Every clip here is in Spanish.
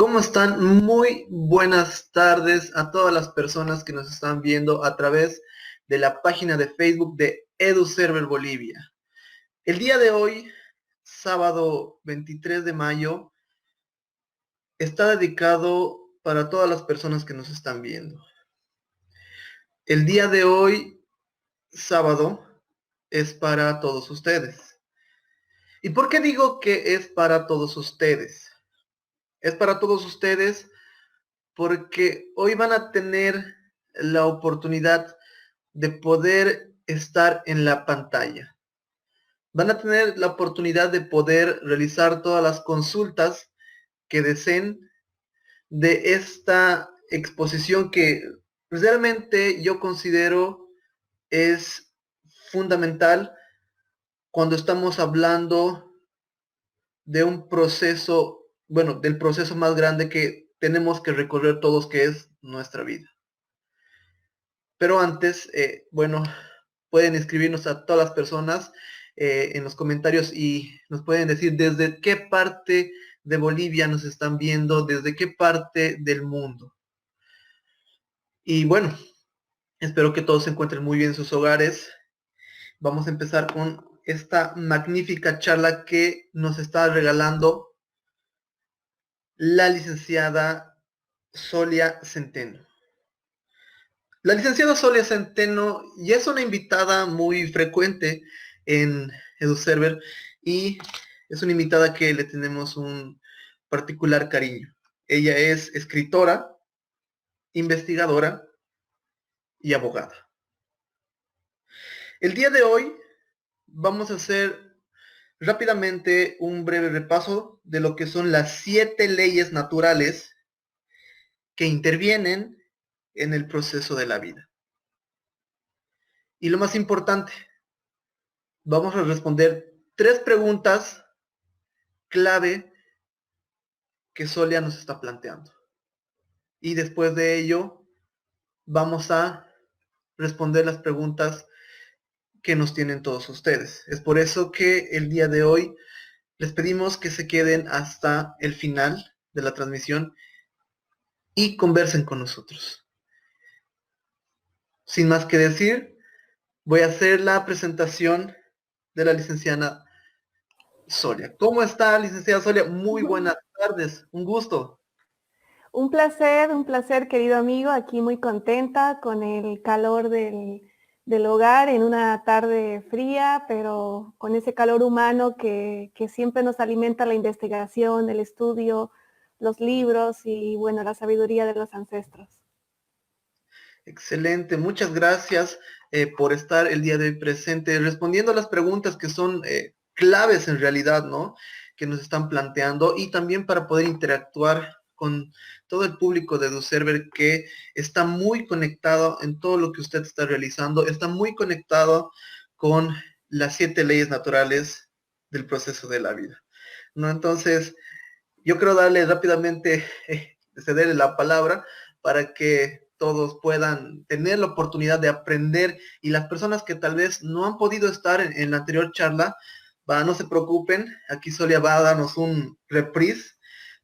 ¿Cómo están? Muy buenas tardes a todas las personas que nos están viendo a través de la página de Facebook de EduServer Bolivia. El día de hoy, sábado 23 de mayo, está dedicado para todas las personas que nos están viendo. El día de hoy, sábado, es para todos ustedes. ¿Y por qué digo que es para todos ustedes? Es para todos ustedes porque hoy van a tener la oportunidad de poder estar en la pantalla. Van a tener la oportunidad de poder realizar todas las consultas que deseen de esta exposición que realmente yo considero es fundamental cuando estamos hablando de un proceso, bueno, del proceso más grande que tenemos que recorrer todos, que es nuestra vida. Pero antes, bueno, pueden escribirnos a todas las personas en los comentarios y nos pueden decir desde qué parte de Bolivia nos están viendo, desde qué parte del mundo. Y bueno, espero que todos se encuentren muy bien en sus hogares. Vamos a empezar con esta magnífica charla que nos está regalando la licenciada Solia Centeno. La licenciada Solia Centeno ya es una invitada muy frecuente en EduServer y es una invitada que le tenemos un particular cariño. Ella es escritora, investigadora y abogada. El día de hoy vamos a hacer rápidamente un breve repaso de lo que son las 7 leyes naturales que intervienen en el proceso de la vida. Y lo más importante, vamos a responder 3 preguntas clave que Solia nos está planteando. Y después de ello, vamos a responder las preguntas que nos tienen todos ustedes. Es por eso que el día de hoy les pedimos que se queden hasta el final de la transmisión y conversen con nosotros. Sin más que decir, voy a hacer la presentación de la licenciada Solia. ¿Cómo está, licenciada Solia? Muy buenas tardes, un gusto. Un placer, querido amigo, aquí muy contenta con el calor del hogar en una tarde fría, pero con ese calor humano que siempre nos alimenta la investigación, el estudio, los libros y, bueno, la sabiduría de los ancestros. Excelente, muchas gracias por estar el día de hoy presente, respondiendo a las preguntas que son claves en realidad, ¿no? Que nos están planteando y también para poder interactuar con todo el público de EduServer que está muy conectado en todo lo que usted está realizando, está muy conectado con las 7 leyes naturales del proceso de la vida, ¿no? Entonces, yo quiero darle rápidamente, cederle la palabra para que todos puedan tener la oportunidad de aprender y las personas que tal vez no han podido estar en la anterior charla, no se preocupen, aquí Solia va a darnos un reprise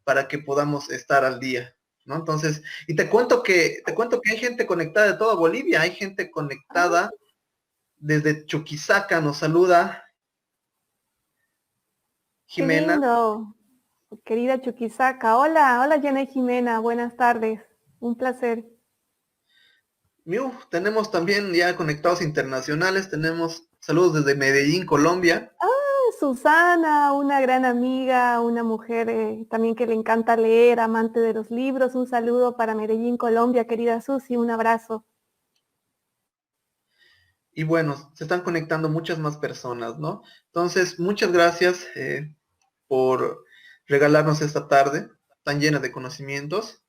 para que podamos estar al día, ¿no? Entonces, y te cuento que hay gente conectada de toda Bolivia, hay gente Ah, conectada desde Chuquisaca, nos saluda qué Jimena. lindo, querida Chuquisaca. Hola, hola, Jenny Jimena, buenas tardes. Un placer. Tenemos también ya conectados internacionales, tenemos saludos desde Medellín, Colombia. Susana, una gran amiga, una mujer también que le encanta leer, amante de los libros. Un saludo para Medellín, Colombia, querida Susi, un abrazo. Y bueno, se están conectando muchas más personas, ¿no? Entonces, muchas gracias por regalarnos esta tarde tan llena de conocimientos.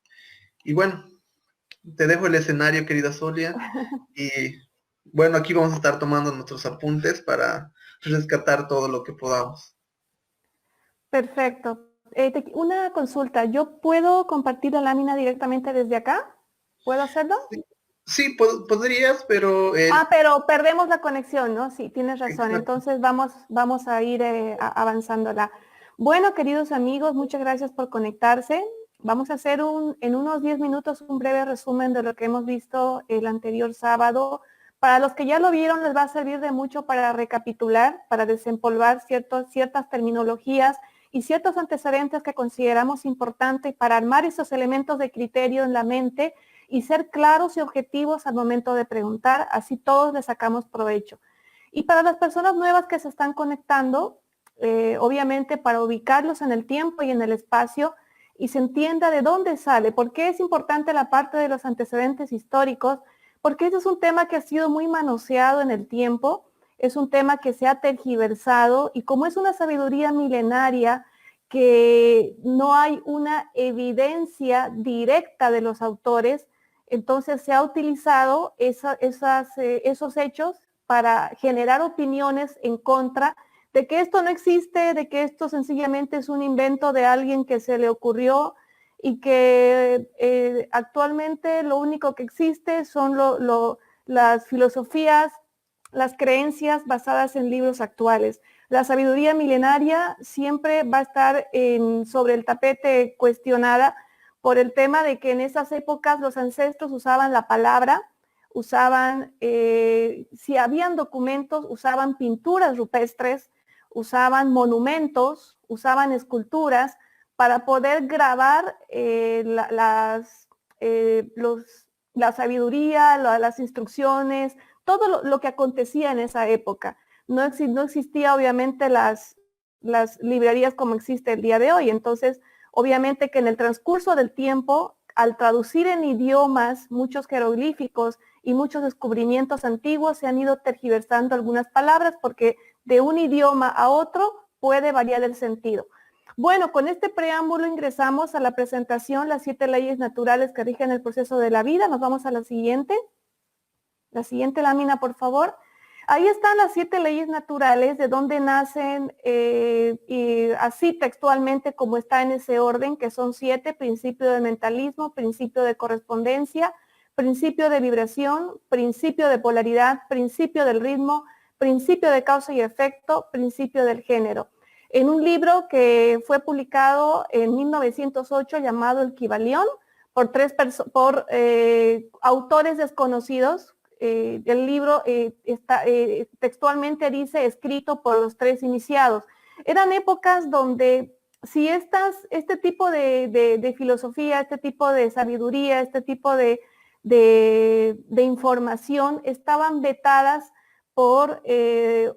Y bueno, te dejo el escenario, querida Solia. Y bueno, aquí vamos a estar tomando nuestros apuntes para rescatar todo lo que podamos. Perfecto. Una consulta, ¿yo puedo compartir la lámina directamente desde acá? ¿Puedo hacerlo? Sí, sí, podrías, pero Pero perdemos la conexión, ¿no? Sí, tienes razón. exacto. Entonces vamos a ir avanzándola. Bueno, queridos amigos, muchas gracias por conectarse. Vamos a hacer en unos 10 minutos un breve resumen de lo que hemos visto el anterior sábado. Para los que ya lo vieron, les va a servir de mucho para recapitular, para desempolvar ciertas terminologías y ciertos antecedentes que consideramos importantes para armar esos elementos de criterio en la mente y ser claros y objetivos al momento de preguntar, así todos le sacamos provecho. Y para las personas nuevas que se están conectando, obviamente para ubicarlos en el tiempo y en el espacio y se entienda de dónde sale, por qué es importante la parte de los antecedentes históricos, porque ese es un tema que ha sido muy manoseado en el tiempo, es un tema que se ha tergiversado y como es una sabiduría milenaria que no hay una evidencia directa de los autores, entonces se ha utilizado esos hechos para generar opiniones en contra de que esto no existe, de que esto sencillamente es un invento de alguien que se le ocurrió y que actualmente lo único que existe son las filosofías, las creencias basadas en libros actuales. La sabiduría milenaria siempre va a estar sobre el tapete cuestionada por el tema de que en esas épocas los ancestros usaban la palabra, usaban, si habían documentos, usaban pinturas rupestres, usaban monumentos, usaban esculturas para poder grabar la sabiduría, las instrucciones, todo lo que acontecía en esa época. No existía obviamente las librerías como existe el día de hoy. Entonces, obviamente que en el transcurso del tiempo, al traducir en idiomas muchos jeroglíficos y muchos descubrimientos antiguos, se han ido tergiversando algunas palabras porque de un idioma a otro puede variar el sentido. Bueno, con este preámbulo ingresamos a la presentación, las 7 leyes naturales que rigen el proceso de la vida. Nos vamos a la siguiente. La siguiente lámina, por favor. Ahí están las 7 leyes naturales, de dónde nacen, y así textualmente como está en ese orden, que son 7, principio del mentalismo, principio de correspondencia, principio de vibración, principio de polaridad, principio del ritmo, principio de causa y efecto, principio del género. En un libro que fue publicado en 1908 llamado El Kybalión, por autores desconocidos. El libro textualmente dice escrito por los 3 iniciados. Eran épocas donde si este tipo de filosofía, este tipo de sabiduría, este tipo de información estaban vetadas por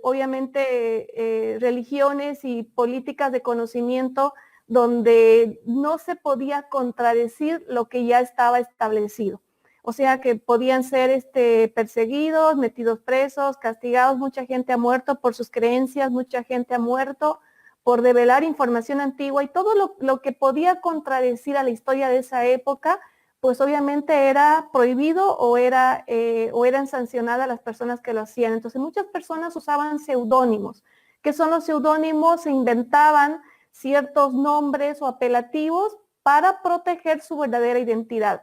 obviamente religiones y políticas de conocimiento donde no se podía contradecir lo que ya estaba establecido. O sea que podían ser perseguidos, metidos presos, castigados. Mucha gente ha muerto por sus creencias, mucha gente ha muerto por develar información antigua y todo lo que podía contradecir a la historia de esa época, pues obviamente era prohibido o eran sancionadas las personas que lo hacían. Entonces muchas personas usaban seudónimos. ¿Qué son los seudónimos? Se inventaban ciertos nombres o apelativos para proteger su verdadera identidad.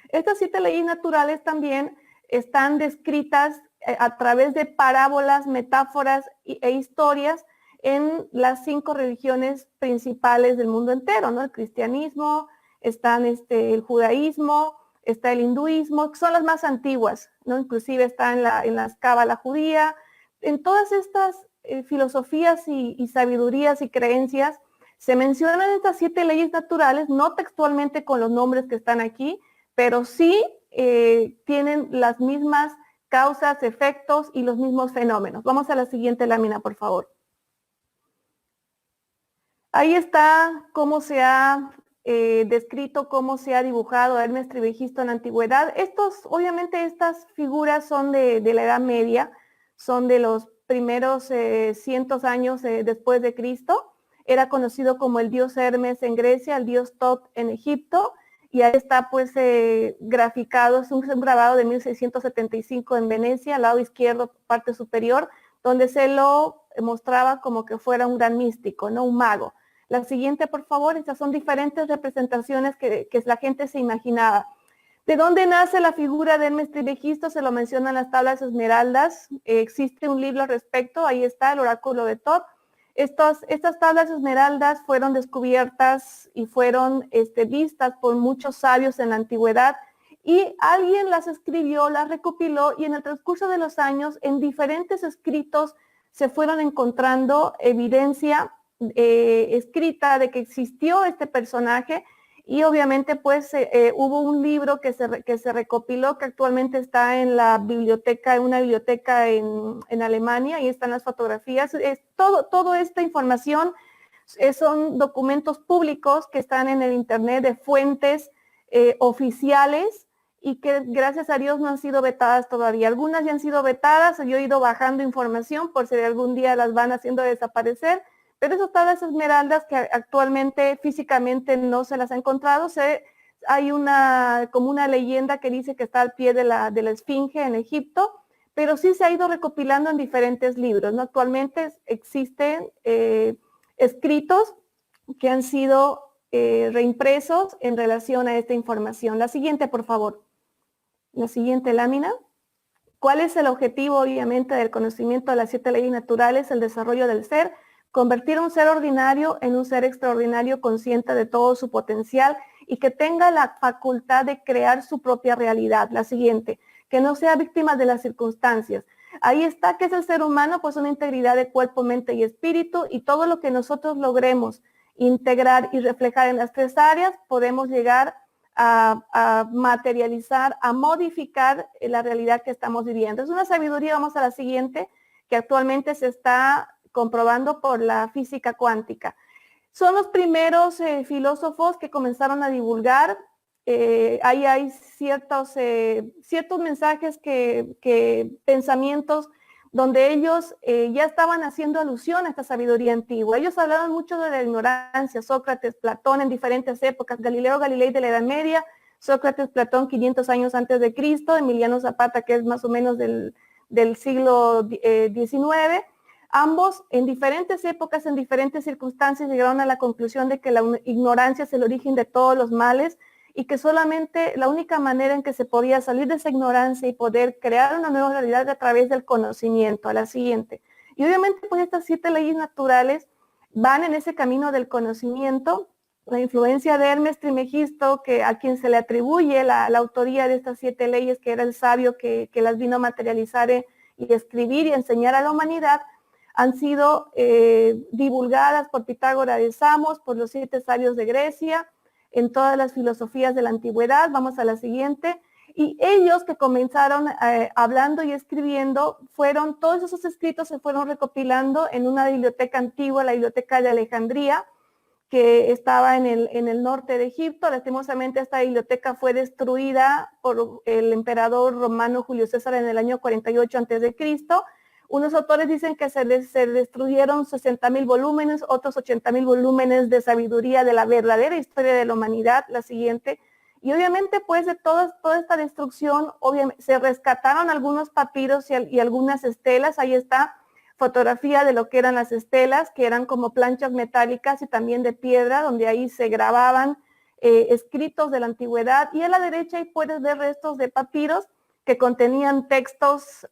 Estas 7 leyes naturales también están descritas a través de parábolas, metáforas e historias en las 5 religiones principales del mundo entero, ¿no? El cristianismo, están el judaísmo, está el hinduismo, que son las más antiguas, ¿no? Inclusive está en la cábala judía. En todas estas filosofías y sabidurías y creencias se mencionan estas 7 leyes naturales, no textualmente con los nombres que están aquí, pero sí tienen las mismas causas, efectos y los mismos fenómenos. Vamos a la siguiente lámina, por favor. Ahí está cómo se ha descrito, cómo se ha dibujado Hermes Trismegisto en la antigüedad. Obviamente estas figuras son de la Edad Media, son de los primeros cientos años después de Cristo. Era conocido como el dios Hermes en Grecia, el dios Tot en Egipto, y ahí está pues graficado, es un grabado de 1675 en Venecia, al lado izquierdo, parte superior, donde se lo mostraba como que fuera un gran místico, ¿no? Un mago. La siguiente, por favor. Estas son diferentes representaciones que la gente se imaginaba. ¿De dónde nace la figura de Hermes Trismegisto? Se lo mencionan las tablas esmeraldas. Existe un libro al respecto, ahí está, el oráculo de Tot. Estas tablas esmeraldas fueron descubiertas y fueron vistas por muchos sabios en la antigüedad, y alguien las escribió, las recopiló, y en el transcurso de los años, en diferentes escritos, se fueron encontrando evidencia escrita de que existió este personaje. Y obviamente pues hubo un libro que se recopiló, que actualmente está en la biblioteca, en una biblioteca en Alemania, y están las fotografías. Toda esta información son documentos públicos que están en el internet de fuentes oficiales, y que gracias a Dios no han sido vetadas todavía. Algunas ya han sido vetadas, yo he ido bajando información por si algún día las van haciendo desaparecer, pero esas tablas esmeraldas que actualmente físicamente no se las ha encontrado, hay como una leyenda que dice que está al pie de la Esfinge en Egipto, pero sí se ha ido recopilando en diferentes libros, ¿no? Actualmente existen escritos que han sido reimpresos en relación a esta información. La siguiente, por favor. La siguiente lámina. ¿Cuál es el objetivo, obviamente, del conocimiento de las 7 leyes naturales? El desarrollo del ser. Convertir a un ser ordinario en un ser extraordinario, consciente de todo su potencial y que tenga la facultad de crear su propia realidad. La siguiente, que no sea víctima de las circunstancias. Ahí está, que es el ser humano, pues una integridad de cuerpo, mente y espíritu, y todo lo que nosotros logremos integrar y reflejar en las 3 áreas, podemos llegar a materializar, a modificar la realidad que estamos viviendo. Es una sabiduría, vamos a la siguiente, que actualmente se está comprobando por la física cuántica. Son los primeros filósofos que comenzaron a divulgar. Ahí hay ciertos mensajes, pensamientos, donde ellos ya estaban haciendo alusión a esta sabiduría antigua. Ellos hablaban mucho de la ignorancia, Sócrates, Platón en diferentes épocas, Galileo Galilei de la Edad Media, Sócrates, Platón 500 años antes de Cristo, Emiliano Zapata, que es más o menos del siglo XIX. Ambos, en diferentes épocas, en diferentes circunstancias, llegaron a la conclusión de que la ignorancia es el origen de todos los males, y que solamente la única manera en que se podía salir de esa ignorancia y poder crear una nueva realidad a través del conocimiento. A la siguiente. Y obviamente pues estas 7 leyes naturales van en ese camino del conocimiento. La influencia de Hermes Trismegisto, a quien se le atribuye la autoría de estas 7 leyes, que era el sabio que las vino a materializar y escribir y enseñar a la humanidad, han sido divulgadas por Pitágoras de Samos, por los 7 sabios de Grecia, en todas las filosofías de la antigüedad. Vamos a la siguiente. Y ellos que comenzaron hablando y escribiendo, todos esos escritos se fueron recopilando en una biblioteca antigua, la Biblioteca de Alejandría, que estaba en el norte de Egipto. Lastimosamente esta biblioteca fue destruida por el emperador romano Julio César en el año 48 a.C. Unos autores dicen que se destruyeron 60,000 volúmenes, otros 80,000 volúmenes de sabiduría de la verdadera historia de la humanidad. La siguiente. Y obviamente pues de toda esta destrucción, obviamente, se rescataron algunos papiros y algunas estelas. Ahí está fotografía de lo que eran las estelas, que eran como planchas metálicas y también de piedra, donde ahí se grababan escritos de la antigüedad. Y a la derecha ahí puedes ver restos de papiros que contenían textos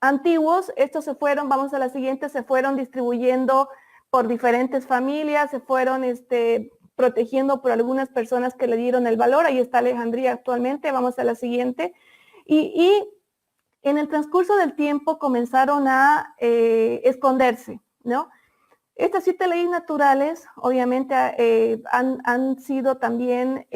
antiguos. Estos vamos a la siguiente, se fueron distribuyendo por diferentes familias, se fueron protegiendo por algunas personas que le dieron el valor. Ahí está Alejandría actualmente. Vamos a la siguiente. Y en el transcurso del tiempo comenzaron a esconderse, ¿no? Estas 7 leyes naturales, obviamente, han sido también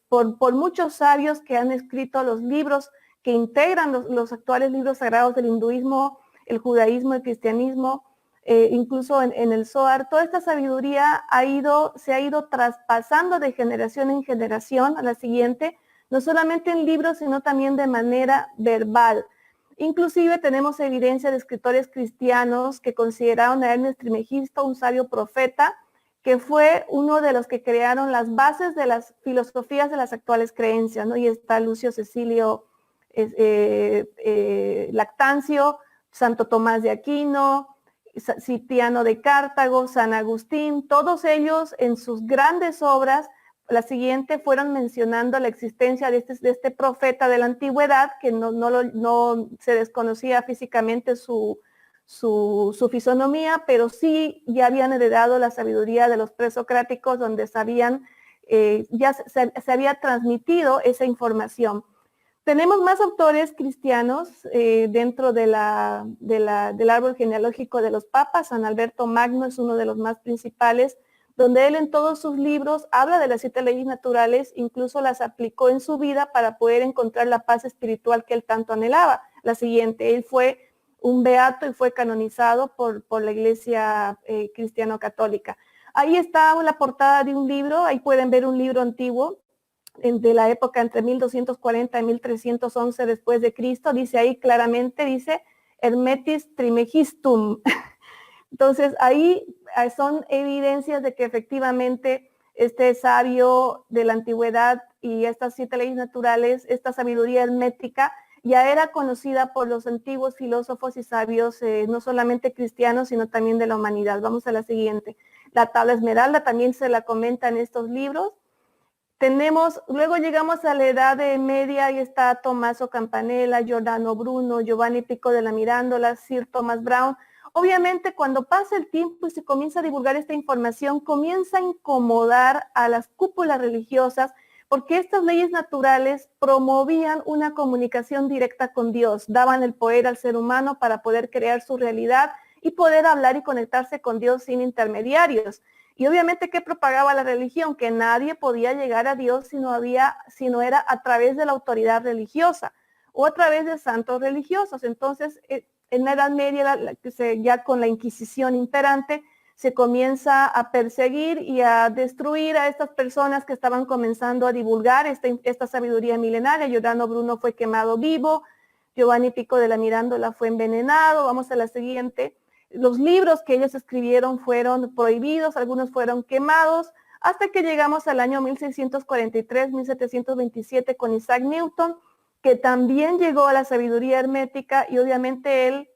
por muchos sabios que han escrito los libros que integran los actuales libros sagrados del hinduismo, el judaísmo, el cristianismo, incluso en el Zohar. Toda esta sabiduría se ha ido traspasando de generación en generación. A la siguiente, no solamente en libros, sino también de manera verbal. Inclusive tenemos evidencia de escritores cristianos que consideraron a Hermes Trismegisto un sabio profeta, que fue uno de los que crearon las bases de las filosofías de las actuales creencias, ¿no? Y está Lucio Cecilio Lactancio, Santo Tomás de Aquino, Cipriano de Cartago, San Agustín. Todos ellos en sus grandes obras, la siguiente, fueron mencionando la existencia de este profeta de la antigüedad, que no se desconocía físicamente su su fisonomía, pero sí ya habían heredado la sabiduría de los presocráticos, donde sabían, ya se había transmitido esa información. Tenemos más autores cristianos dentro del árbol genealógico de los papas. San Alberto Magno es uno de los más principales, donde él en todos sus libros habla de las 7 leyes naturales, incluso las aplicó en su vida para poder encontrar la paz espiritual que él tanto anhelaba. La siguiente, él fue un beato y fue canonizado por la Iglesia cristiano-católica. Ahí está la portada de un libro, ahí pueden ver un libro antiguo, de la época entre 1240 y 1311 después de Cristo, dice ahí claramente, dice Hermetis Trimegistum. Entonces ahí son evidencias de que efectivamente este sabio de la antigüedad y estas 7 leyes naturales, esta sabiduría hermética, ya era conocida por los antiguos filósofos y sabios, no solamente cristianos, sino también de la humanidad. Vamos a la siguiente. La tabla esmeralda también se la comenta en estos libros. Luego llegamos a la Edad Media y está Tommaso Campanella, Giordano Bruno, Giovanni Pico de la Mirandola, Sir Thomas Browne. Obviamente cuando pasa el tiempo y se comienza a divulgar esta información, comienza a incomodar a las cúpulas religiosas, porque estas leyes naturales promovían una comunicación directa con Dios, daban el poder al ser humano para poder crear su realidad y poder hablar y conectarse con Dios sin intermediarios. Y obviamente, ¿qué propagaba la religión? Que nadie podía llegar a Dios si no era a través de la autoridad religiosa o a través de santos religiosos. Entonces, en la Edad Media, ya con la Inquisición imperante, se comienza a perseguir y a destruir a estas personas que estaban comenzando a divulgar esta sabiduría milenaria. Giordano Bruno fue quemado vivo, Giovanni Pico de la Mirandola fue envenenado. Vamos a la siguiente. Los libros que ellos escribieron fueron prohibidos, algunos fueron quemados, hasta que llegamos al año 1643, 1727 con Isaac Newton, que también llegó a la sabiduría hermética y obviamente él,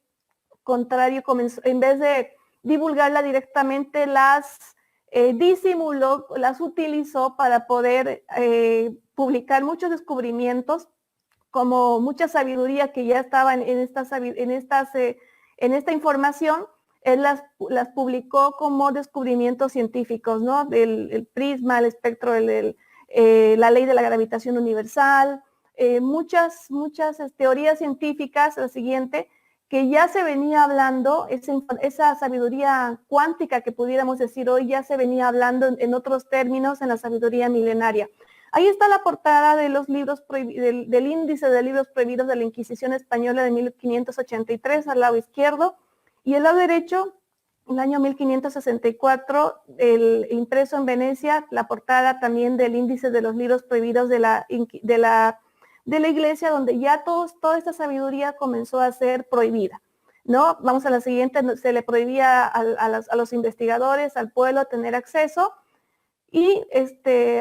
contrario, comenzó, en vez de divulgarla directamente, las disimuló, las utilizó para poder publicar muchos descubrimientos, como mucha sabiduría que ya estaba en esta información. Él las publicó como descubrimientos científicos, ¿no? El prisma, el espectro, la ley de la gravitación universal, muchas teorías científicas, la siguiente, que ya se venía hablando, esa sabiduría cuántica que pudiéramos decir hoy, ya se venía hablando en otros términos en la sabiduría milenaria. Ahí está la portada de los libros del índice de libros prohibidos de la Inquisición Española de 1583 al lado izquierdo, y el lado derecho, en el año 1564, impreso en Venecia, la portada también del índice de los libros prohibidos de la Iglesia, donde ya toda esta sabiduría comenzó a ser prohibida, ¿no? Vamos a la siguiente. Se le prohibía a los investigadores, al pueblo, tener acceso. Y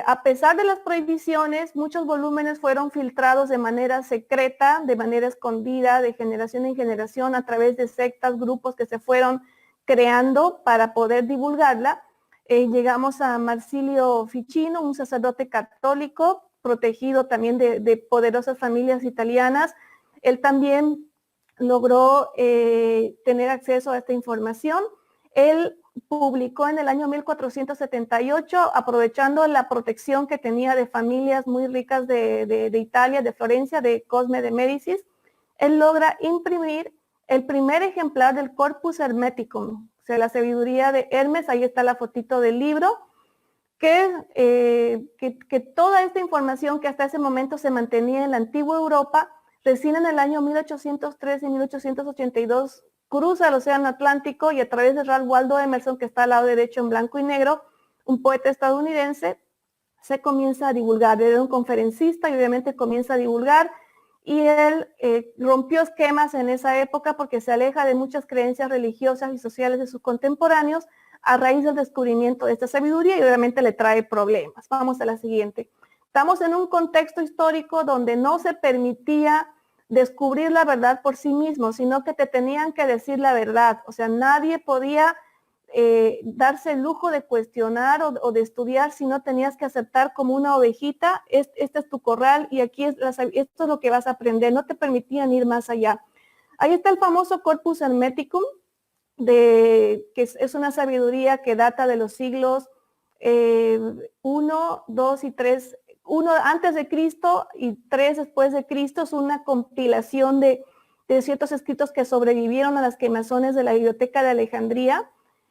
a pesar de las prohibiciones, muchos volúmenes fueron filtrados de manera secreta, de manera escondida, de generación en generación, a través de sectas, grupos que se fueron creando para poder divulgarla. Llegamos a Marsilio Ficino, un sacerdote católico, protegido también de poderosas familias italianas. Él también logró tener acceso a esta información. Él publicó en el año 1478, aprovechando la protección que tenía de familias muy ricas de Italia, de Florencia, de Cosme de Médicis. Él logra imprimir el primer ejemplar del Corpus Hermeticum, o sea, la sabiduría de Hermes. Ahí está la fotito del libro, que toda esta información que hasta ese momento se mantenía en la antigua Europa, recién en el año 1803 y 1882 cruza el Océano Atlántico y a través de Ralph Waldo Emerson, que está al lado derecho en blanco y negro, un poeta estadounidense, se comienza a divulgar. Él era un conferencista y obviamente comienza a divulgar, y él rompió esquemas en esa época porque se aleja de muchas creencias religiosas y sociales de sus contemporáneos a raíz del descubrimiento de esta sabiduría, y obviamente le trae problemas. Vamos a la siguiente. Estamos en un contexto histórico donde no se permitía descubrir la verdad por sí mismo, sino que te tenían que decir la verdad. O sea, nadie podía darse el lujo de cuestionar o de estudiar, si no tenías que aceptar como una ovejita, este es tu corral y aquí esto es lo que vas a aprender. No te permitían ir más allá. Ahí está el famoso Corpus Hermeticum, que es una sabiduría que data de los siglos 1, 2 y 3, 1 antes de Cristo y 3 después de Cristo. Es una compilación de ciertos escritos que sobrevivieron a las quemazones de la Biblioteca de Alejandría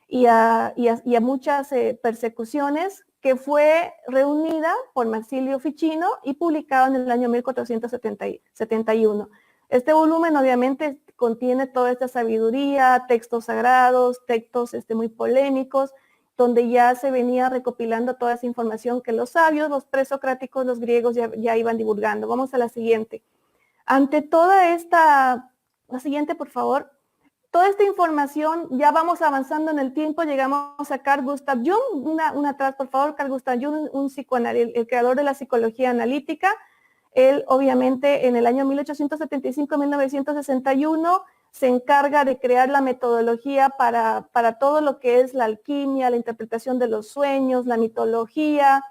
y a muchas persecuciones, que fue reunida por Marsilio Ficino y publicado en el año 1471. Este volumen obviamente contiene toda esta sabiduría, textos sagrados, textos muy polémicos, donde ya se venía recopilando toda esa información que los sabios, los presocráticos, los griegos ya iban divulgando. Vamos a la siguiente. Ante toda esta, la siguiente por favor, toda esta información, ya vamos avanzando en el tiempo, llegamos a Carl Gustav Jung, una atrás por favor. Carl Gustav Jung, el creador de la psicología analítica. Él obviamente en el año 1875-1961 se encarga de crear la metodología para todo lo que es la alquimia, la interpretación de los sueños, la mitología,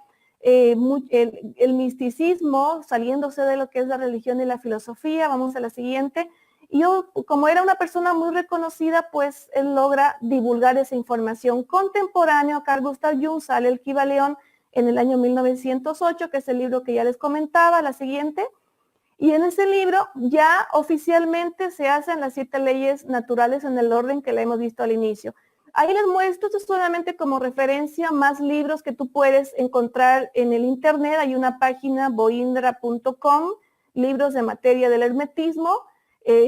el misticismo, saliéndose de lo que es la religión y la filosofía. Vamos a la siguiente. Y como era una persona muy reconocida, pues él logra divulgar esa información. Contemporáneo a Carl Gustav Jung sale el Kybalión en el año 1908, que es el libro que ya les comentaba. La siguiente. Y en ese libro ya oficialmente se hacen las 7 leyes naturales en el orden que la hemos visto al inicio. Ahí les muestro, esto solamente como referencia, más libros que tú puedes encontrar en el internet. Hay una página, boindra.com, libros de materia del hermetismo.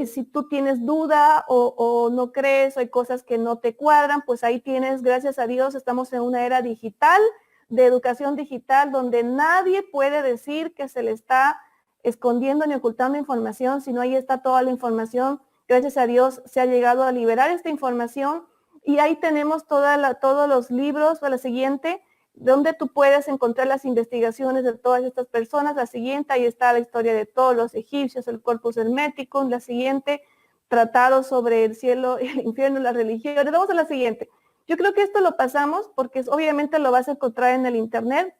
Si tú tienes duda o no crees, o hay cosas que no te cuadran, pues ahí tienes, gracias a Dios, estamos en una era digital, de educación digital, donde nadie puede decir que se le está escondiendo ni ocultando información, sino ahí está toda la información. Gracias a Dios se ha llegado a liberar esta información y ahí tenemos todos los libros. O la siguiente, donde tú puedes encontrar las investigaciones de todas estas personas. La siguiente, ahí está la historia de todos los egipcios, el corpus hermético. La siguiente, tratados sobre el cielo, el infierno, las religiones. Vamos a la siguiente. Yo creo que esto lo pasamos porque obviamente lo vas a encontrar en el internet.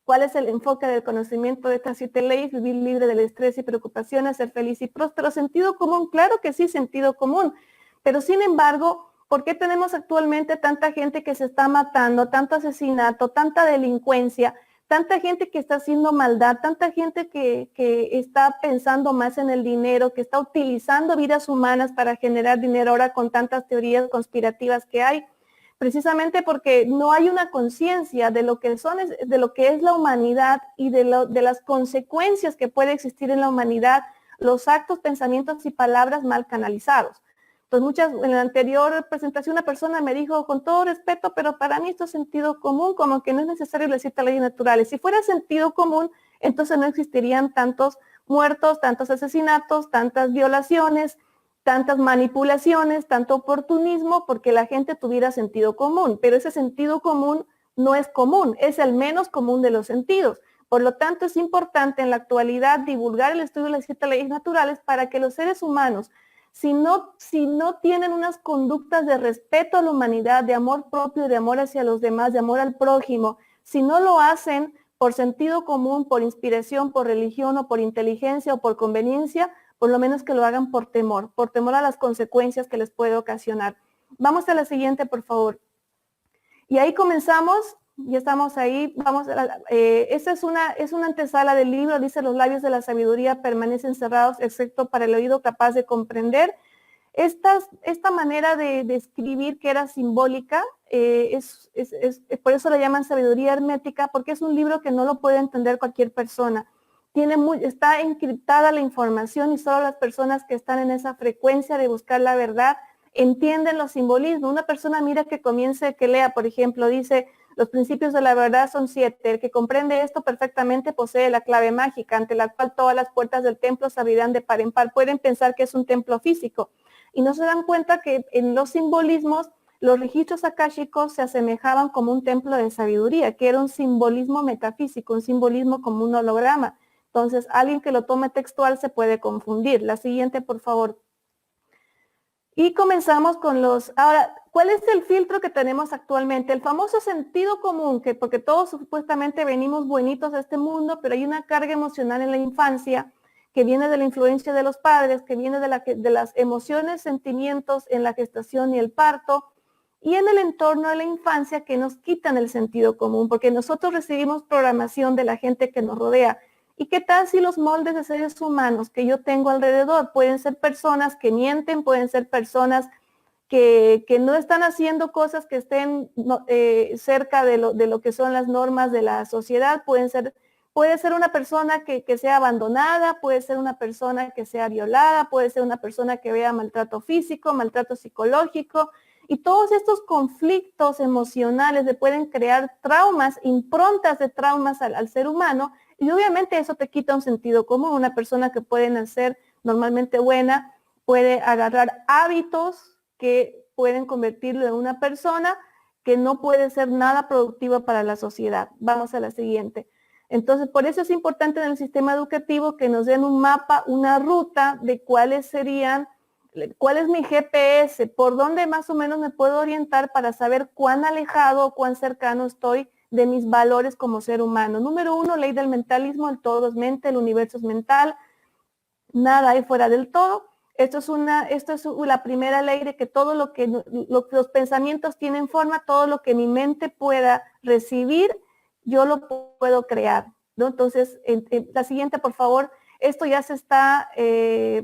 ¿Cuál es el enfoque del conocimiento de estas 7 leyes? Vivir libre del estrés y preocupaciones, ser feliz y próspero. Sentido común, claro que sí, sentido común. Pero sin embargo, ¿por qué tenemos actualmente tanta gente que se está matando, tanto asesinato, tanta delincuencia, tanta gente que está haciendo maldad, tanta gente que está pensando más en el dinero, que está utilizando vidas humanas para generar dinero ahora con tantas teorías conspirativas que hay? Precisamente porque no hay una conciencia de lo que es la humanidad y de las consecuencias que puede existir en la humanidad, los actos, pensamientos y palabras mal canalizados. Entonces, en la anterior presentación una persona me dijo, con todo respeto, pero para mí esto es sentido común, como que no es necesario las 7 leyes naturales. Si fuera sentido común, entonces no existirían tantos muertos, tantos asesinatos, tantas violaciones, tantas manipulaciones, tanto oportunismo, porque la gente tuviera sentido común. Pero ese sentido común no es común, es el menos común de los sentidos. Por lo tanto, es importante en la actualidad divulgar el estudio de las 7 leyes naturales para que los seres humanos, si no tienen unas conductas de respeto a la humanidad, de amor propio, de amor hacia los demás, de amor al prójimo, si no lo hacen por sentido común, por inspiración, por religión o por inteligencia o por conveniencia, por lo menos que lo hagan por temor a las consecuencias que les puede ocasionar. Vamos a la siguiente, por favor. Y ahí comenzamos, ya estamos ahí. Esta es una antesala del libro, dice: los labios de la sabiduría permanecen cerrados, excepto para el oído capaz de comprender. Esta manera de escribir, que era simbólica, por eso la llaman sabiduría hermética, porque es un libro que no lo puede entender cualquier persona. Está encriptada la información y solo las personas que están en esa frecuencia de buscar la verdad entienden los simbolismos. Una persona mira que comience, que lea, por ejemplo, dice: los principios de la verdad son 7. El que comprende esto perfectamente posee la clave mágica, ante la cual todas las puertas del templo se abrirán de par en par. Pueden pensar que es un templo físico y no se dan cuenta que en los simbolismos los registros akáshicos se asemejaban como un templo de sabiduría, que era un simbolismo metafísico, un simbolismo como un holograma. Entonces, alguien que lo tome textual se puede confundir. La siguiente, por favor. Y comenzamos con ahora, ¿cuál es el filtro que tenemos actualmente? El famoso sentido común, porque todos supuestamente venimos buenitos a este mundo, pero hay una carga emocional en la infancia que viene de la influencia de los padres, que viene de las emociones, sentimientos en la gestación y el parto, y en el entorno de la infancia que nos quitan el sentido común, porque nosotros recibimos programación de la gente que nos rodea. ¿Y qué tal si los moldes de seres humanos que yo tengo alrededor pueden ser personas que mienten, pueden ser personas que no están haciendo cosas que estén cerca de lo que son las normas de la sociedad? Puede ser una persona que sea abandonada, puede ser una persona que sea violada, puede ser una persona que vea maltrato físico, maltrato psicológico, y todos estos conflictos emocionales le pueden crear traumas, improntas de traumas al ser humano, y obviamente eso te quita un sentido común. Una persona que puede nacer normalmente buena puede agarrar hábitos que pueden convertirlo en una persona que no puede ser nada productiva para la sociedad. Vamos a la siguiente. Entonces, por eso es importante en el sistema educativo que nos den un mapa, una ruta de cuál es mi GPS, por dónde más o menos me puedo orientar para saber cuán alejado o cuán cercano estoy de mis valores como ser humano. Número 1, ley del mentalismo: el todo es mente, el universo es mental, nada hay fuera del todo. Esto es la primera ley de que todo los pensamientos tienen forma, todo lo que mi mente pueda recibir, yo lo puedo crear, ¿no? Entonces, la siguiente, por favor. Esto ya se está,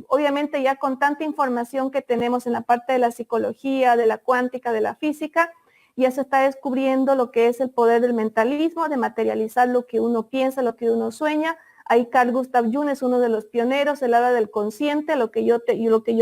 obviamente ya con tanta información que tenemos en la parte de la psicología, de la cuántica, de la física, ya se está descubriendo lo que es el poder del mentalismo, de materializar lo que uno piensa, lo que uno sueña. Ahí Carl Gustav Jung es uno de los pioneros. Él habla del consciente, lo que yo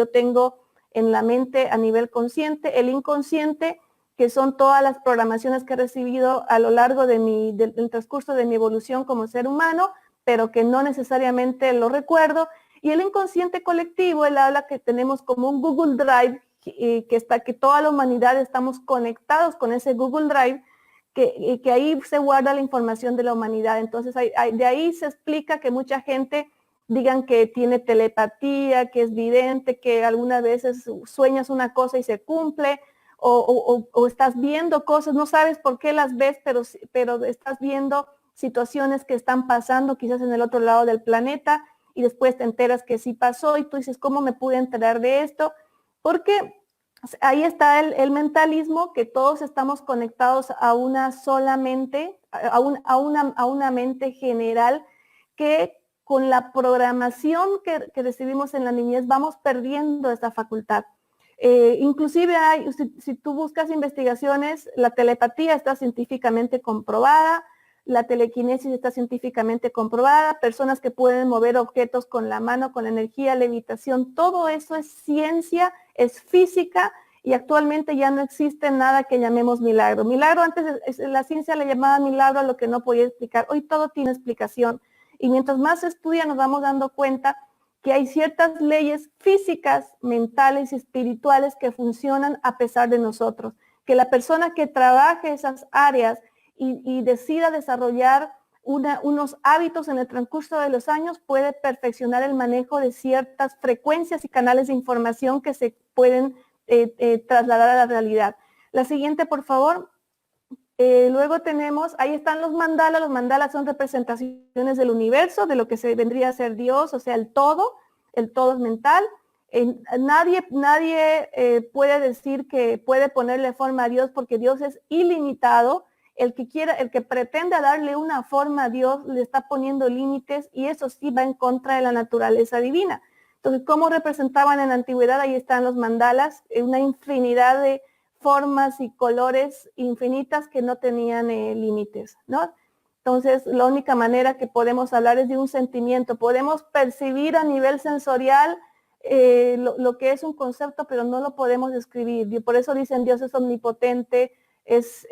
tengo en la mente a nivel consciente, el inconsciente, que son todas las programaciones que he recibido a lo largo del transcurso de mi evolución como ser humano, pero que no necesariamente lo recuerdo. Y el inconsciente colectivo, él habla que tenemos como un Google Drive, que toda la humanidad estamos conectados con ese Google Drive, que ahí se guarda la información de la humanidad. Entonces, de ahí se explica que mucha gente digan que tiene telepatía, que es vidente, que algunas veces sueñas una cosa y se cumple, o estás viendo cosas, no sabes por qué las ves, pero estás viendo situaciones que están pasando quizás en el otro lado del planeta, y después te enteras que sí pasó y tú dices, ¿cómo me pude enterar de esto? Porque ahí está el mentalismo, que todos estamos conectados a una sola mente, a una mente general, que con la programación que recibimos en la niñez vamos perdiendo esta facultad. Inclusive si tú buscas investigaciones, la telepatía está científicamente comprobada, la telequinesis está científicamente comprobada, personas que pueden mover objetos con la mano, con la energía, levitación, todo eso es ciencia, es física, y actualmente ya no existe nada que llamemos milagro. Milagro, antes la ciencia le llamaba milagro a lo que no podía explicar. Hoy todo tiene explicación, y mientras más se estudia nos vamos dando cuenta que hay ciertas leyes físicas, mentales y espirituales que funcionan a pesar de nosotros, que la persona que trabaje esas áreas y decida desarrollar unos hábitos en el transcurso de los años, puede perfeccionar el manejo de ciertas frecuencias y canales de información que se pueden trasladar a la realidad. La siguiente, por favor. Luego tenemos, ahí están los mandalas son representaciones del universo, de lo que se vendría a ser Dios, o sea, el todo es mental. Nadie puede decir que puede ponerle forma a Dios, porque Dios es ilimitado. El que pretenda darle una forma a Dios le está poniendo límites, y eso sí va en contra de la naturaleza divina. Entonces, ¿cómo representaban en la antigüedad? Ahí están los mandalas, una infinidad de formas y colores infinitas que no tenían límites, ¿no? Entonces, la única manera que podemos hablar es de un sentimiento. Podemos percibir a nivel sensorial lo que es un concepto, pero no lo podemos describir. Y por eso dicen Dios es omnipotente, es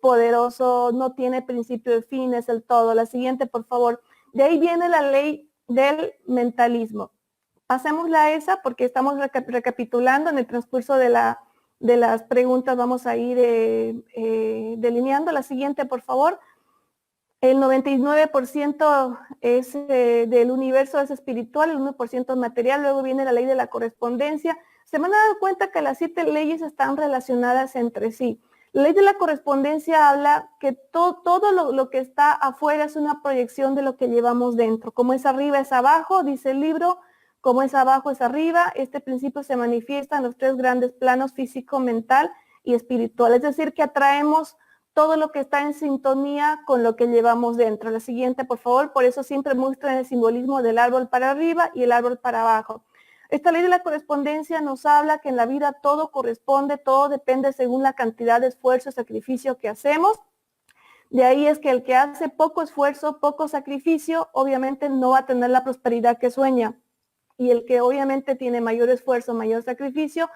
poderoso, no tiene principio de fin, es el todo. La siguiente, por favor. De ahí viene la ley del mentalismo. Pasémosla a esa, porque estamos recapitulando en el transcurso de las preguntas. Vamos a ir delineando. La siguiente, por favor. El 99% del universo es espiritual, el 1% es material. Luego viene la ley de la correspondencia. Se van a dar cuenta que las 7 leyes están relacionadas entre sí. La ley de la correspondencia habla que todo lo que está afuera es una proyección de lo que llevamos dentro. Como es arriba es abajo, dice el libro, como es abajo es arriba. Este principio se manifiesta en los 3 grandes planos: físico, mental y espiritual. Es decir, que atraemos todo lo que está en sintonía con lo que llevamos dentro. La siguiente, por favor. Por eso siempre muestran el simbolismo del árbol para arriba y el árbol para abajo. Esta ley de la correspondencia nos habla que en la vida todo corresponde, todo depende según la cantidad de esfuerzo y sacrificio que hacemos. De ahí es que el que hace poco esfuerzo, poco sacrificio, obviamente no va a tener la prosperidad que sueña. Y el que obviamente tiene mayor esfuerzo, mayor sacrificio,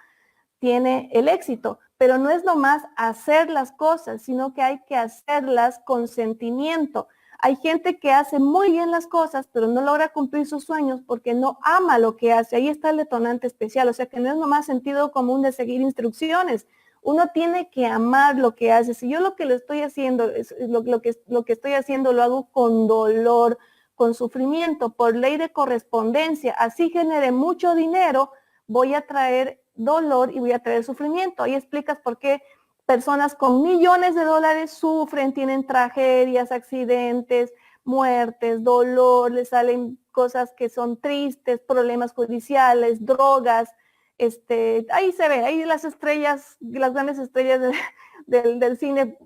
tiene el éxito. Pero no es nomás hacer las cosas, sino que hay que hacerlas con sentimiento. Hay gente que hace muy bien las cosas, pero no logra cumplir sus sueños porque no ama lo que hace. Ahí está el detonante especial. O sea que no es nomás sentido común de seguir instrucciones. Uno tiene que amar lo que hace. Si yo lo que lo estoy haciendo, lo que estoy haciendo lo hago con dolor, con sufrimiento, por ley de correspondencia, así genere mucho dinero, voy a traer dolor y voy a traer sufrimiento. Ahí explicas por qué personas con millones de dólares sufren, tienen tragedias, accidentes, muertes, dolor, les salen cosas que son tristes, problemas judiciales, drogas. Ahí se ve, ahí las estrellas, las grandes estrellas del cine,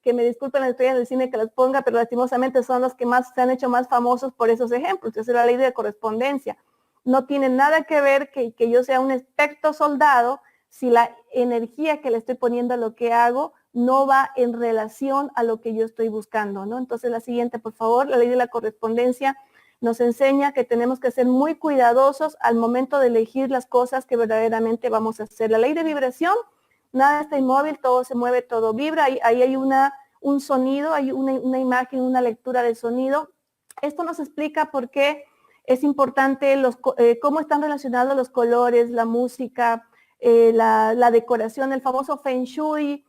que me disculpen las estrellas del cine que las ponga, pero lastimosamente son los que más se han hecho más famosos por esos ejemplos. Esa es la ley de correspondencia. No tiene nada que ver que yo sea un experto soldado si la energía que le estoy poniendo a lo que hago no va en relación a lo que yo estoy buscando, ¿no? Entonces la siguiente, por favor. La ley de la correspondencia nos enseña que tenemos que ser muy cuidadosos al momento de elegir las cosas que verdaderamente vamos a hacer. La ley de vibración, nada está inmóvil, todo se mueve, todo vibra. Ahí hay un sonido, hay una imagen, una lectura del sonido. Esto nos explica por qué es importante cómo están relacionados los colores, la música, la decoración, el famoso Feng Shui,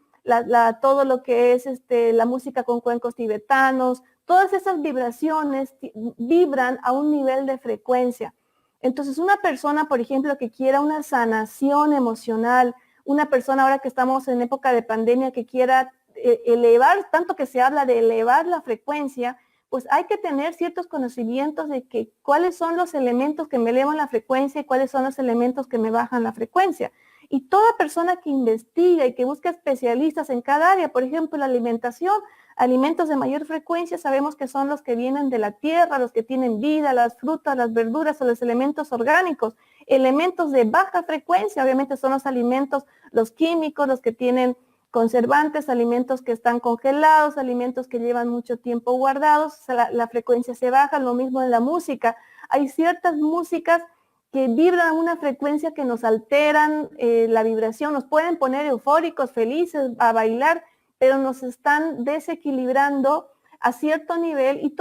todo lo que es la música con cuencos tibetanos. Todas esas vibraciones vibran a un nivel de frecuencia. Entonces, una persona, por ejemplo, que quiera una sanación emocional, una persona ahora que estamos en época de pandemia que quiera elevar, tanto que se habla de elevar la frecuencia, pues hay que tener ciertos conocimientos de que cuáles son los elementos que me elevan la frecuencia y cuáles son los elementos que me bajan la frecuencia. Y toda persona que investiga y que busca especialistas en cada área, por ejemplo, la alimentación, alimentos de mayor frecuencia, sabemos que son los que vienen de la tierra, los que tienen vida, las frutas, las verduras o los elementos orgánicos. Elementos de baja frecuencia, obviamente, son los alimentos, los químicos, los que tienen conservantes, alimentos que están congelados, alimentos que llevan mucho tiempo guardados, o sea, la frecuencia se baja. Lo mismo en la música. Hay ciertas músicas que vibran a una frecuencia que nos alteran la vibración, nos pueden poner eufóricos, felices, a bailar, pero nos están desequilibrando a cierto nivel, y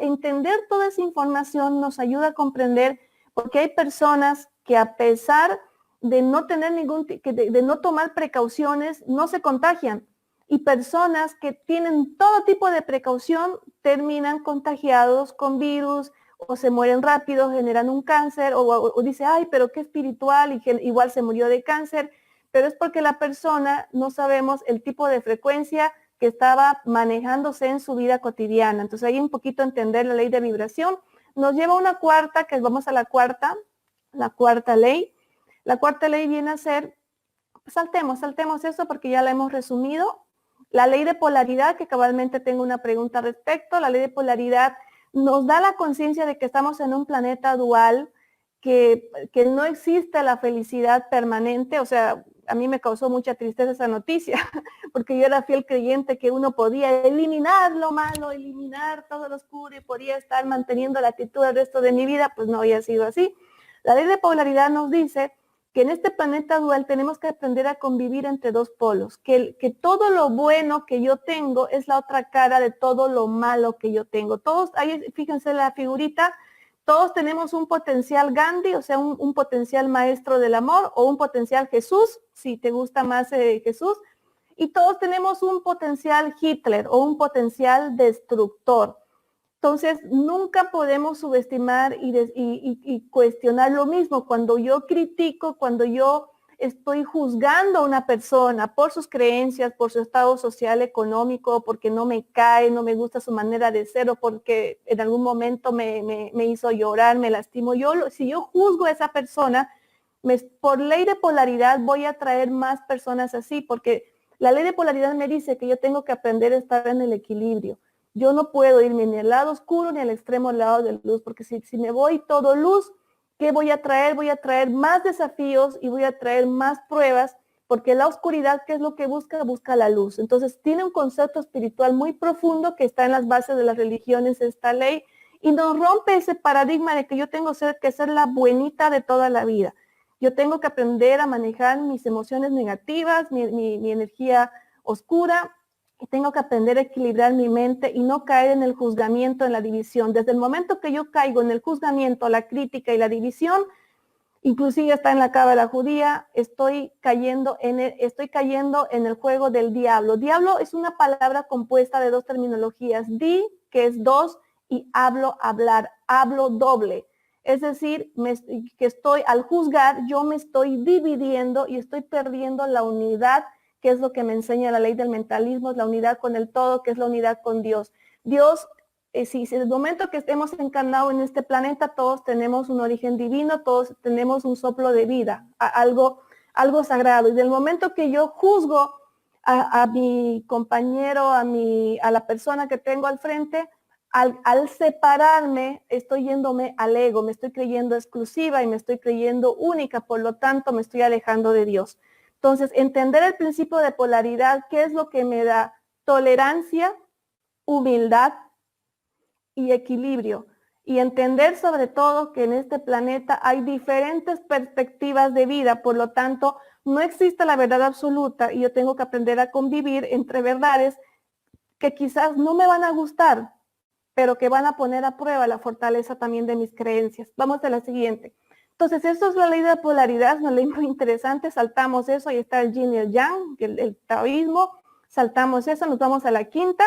entender toda esa información nos ayuda a comprender porque hay personas que, a pesar de no tener de no tomar precauciones, no se contagian, y personas que tienen todo tipo de precaución terminan contagiados con virus, o se mueren rápido, generan un cáncer, o dice, ay, pero qué espiritual, y igual se murió de cáncer, pero es porque la persona no sabemos el tipo de frecuencia que estaba manejándose en su vida cotidiana. Entonces hay un poquito entender la ley de vibración. Nos lleva a una cuarta, que vamos a la cuarta ley. La cuarta ley viene a ser, saltemos eso porque ya la hemos resumido. La ley de polaridad, que cabalmente tengo una pregunta al respecto. La ley de polaridad nos da la conciencia de que estamos en un planeta dual, que no existe la felicidad permanente. O sea, a mí me causó mucha tristeza esa noticia, porque yo era fiel creyente que uno podía eliminar lo malo, eliminar todo lo oscuro y podía estar manteniendo la actitud el resto de mi vida. Pues no había sido así. La ley de polaridad nos dice que en este planeta dual tenemos que aprender a convivir entre dos polos, que todo lo bueno que yo tengo es la otra cara de todo lo malo que yo tengo. Todos, ahí fíjense la figurita, todos tenemos un potencial Gandhi, o sea, un potencial maestro del amor, o un potencial Jesús, si te gusta más Jesús, y todos tenemos un potencial Hitler o un potencial destructor. Entonces, nunca podemos subestimar y cuestionar lo mismo. Cuando yo critico, cuando yo estoy juzgando a una persona por sus creencias, por su estado social, económico, porque no me cae, no me gusta su manera de ser o porque en algún momento me hizo llorar, me lastimó. Si yo juzgo a esa persona, por ley de polaridad voy a atraer más personas así, porque la ley de polaridad me dice que yo tengo que aprender a estar en el equilibrio. Yo no puedo irme ni al lado oscuro ni al extremo lado de luz, porque si me voy todo luz, ¿qué voy a traer? Voy a traer más desafíos y voy a traer más pruebas, porque la oscuridad, ¿qué es lo que busca? Busca la luz. Entonces tiene un concepto espiritual muy profundo que está en las bases de las religiones, esta ley, y nos rompe ese paradigma de que yo tengo que ser la buenita de toda la vida. Yo tengo que aprender a manejar mis emociones negativas, mi energía oscura, y tengo que aprender a equilibrar mi mente y no caer en el juzgamiento, en la división. Desde el momento que yo caigo en el juzgamiento, la crítica y la división, inclusive está en la cábala judía, estoy cayendo en el juego del diablo. Diablo es una palabra compuesta de dos terminologías, di, que es dos, y hablo, hablar, hablo doble. Es decir, que estoy al juzgar, yo me estoy dividiendo y estoy perdiendo la unidad, que es lo que me enseña la ley del mentalismo, es la unidad con el todo, que es la unidad con Dios. Dios, si en el momento que estemos encarnados en este planeta, todos tenemos un origen divino, todos tenemos un soplo de vida, algo sagrado. Y del momento que yo juzgo a mi compañero, a la persona que tengo al frente, al separarme, estoy yéndome al ego, me estoy creyendo exclusiva y me estoy creyendo única, por lo tanto me estoy alejando de Dios. Entonces, entender el principio de polaridad, ¿qué es lo que me da? Tolerancia, humildad y equilibrio. Y entender sobre todo que en este planeta hay diferentes perspectivas de vida, por lo tanto, no existe la verdad absoluta y yo tengo que aprender a convivir entre verdades que quizás no me van a gustar, pero que van a poner a prueba la fortaleza también de mis creencias. Vamos a la siguiente. Entonces, esto es la ley de polaridad, una ley muy interesante, saltamos eso, ahí está el yin y el yang, el taoísmo, saltamos eso, nos vamos a la quinta.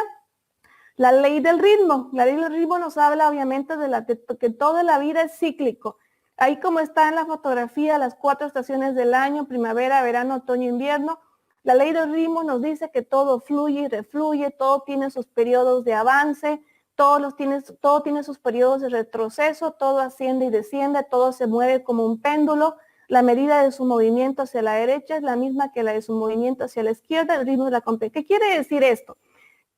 La ley del ritmo. La ley del ritmo nos habla obviamente de que toda la vida es cíclico. Ahí como está en la fotografía, las 4 estaciones del año, primavera, verano, otoño, invierno. La ley del ritmo nos dice que todo fluye y refluye, todo tiene sus periodos de avance, todo tiene sus periodos de retroceso, todo asciende y desciende, todo se mueve como un péndulo. La medida de su movimiento hacia la derecha es la misma que la de su movimiento hacia la izquierda, el ritmo de la competencia. ¿Qué quiere decir esto?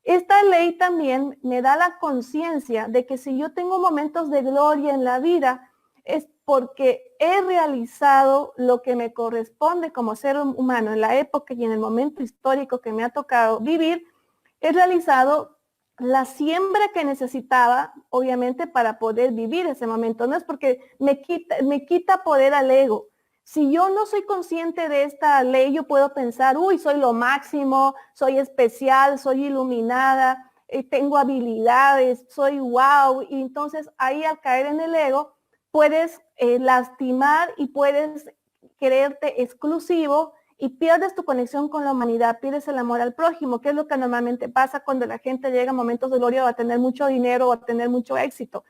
Esta ley también me da la conciencia de que si yo tengo momentos de gloria en la vida, es porque he realizado lo que me corresponde como ser humano en la época y en el momento histórico que me ha tocado vivir. He realizado la siembra que necesitaba, obviamente, para poder vivir ese momento. No es porque me quita poder al ego. Si yo no soy consciente de esta ley, yo puedo pensar, uy, soy lo máximo, soy especial, soy iluminada, tengo habilidades, soy wow. Y entonces ahí al caer en el ego, puedes lastimar y puedes creerte exclusivo y pierdes tu conexión con la humanidad, pierdes el amor al prójimo, que es lo que normalmente pasa cuando la gente llega a momentos de gloria o a tener mucho dinero o a tener mucho éxito.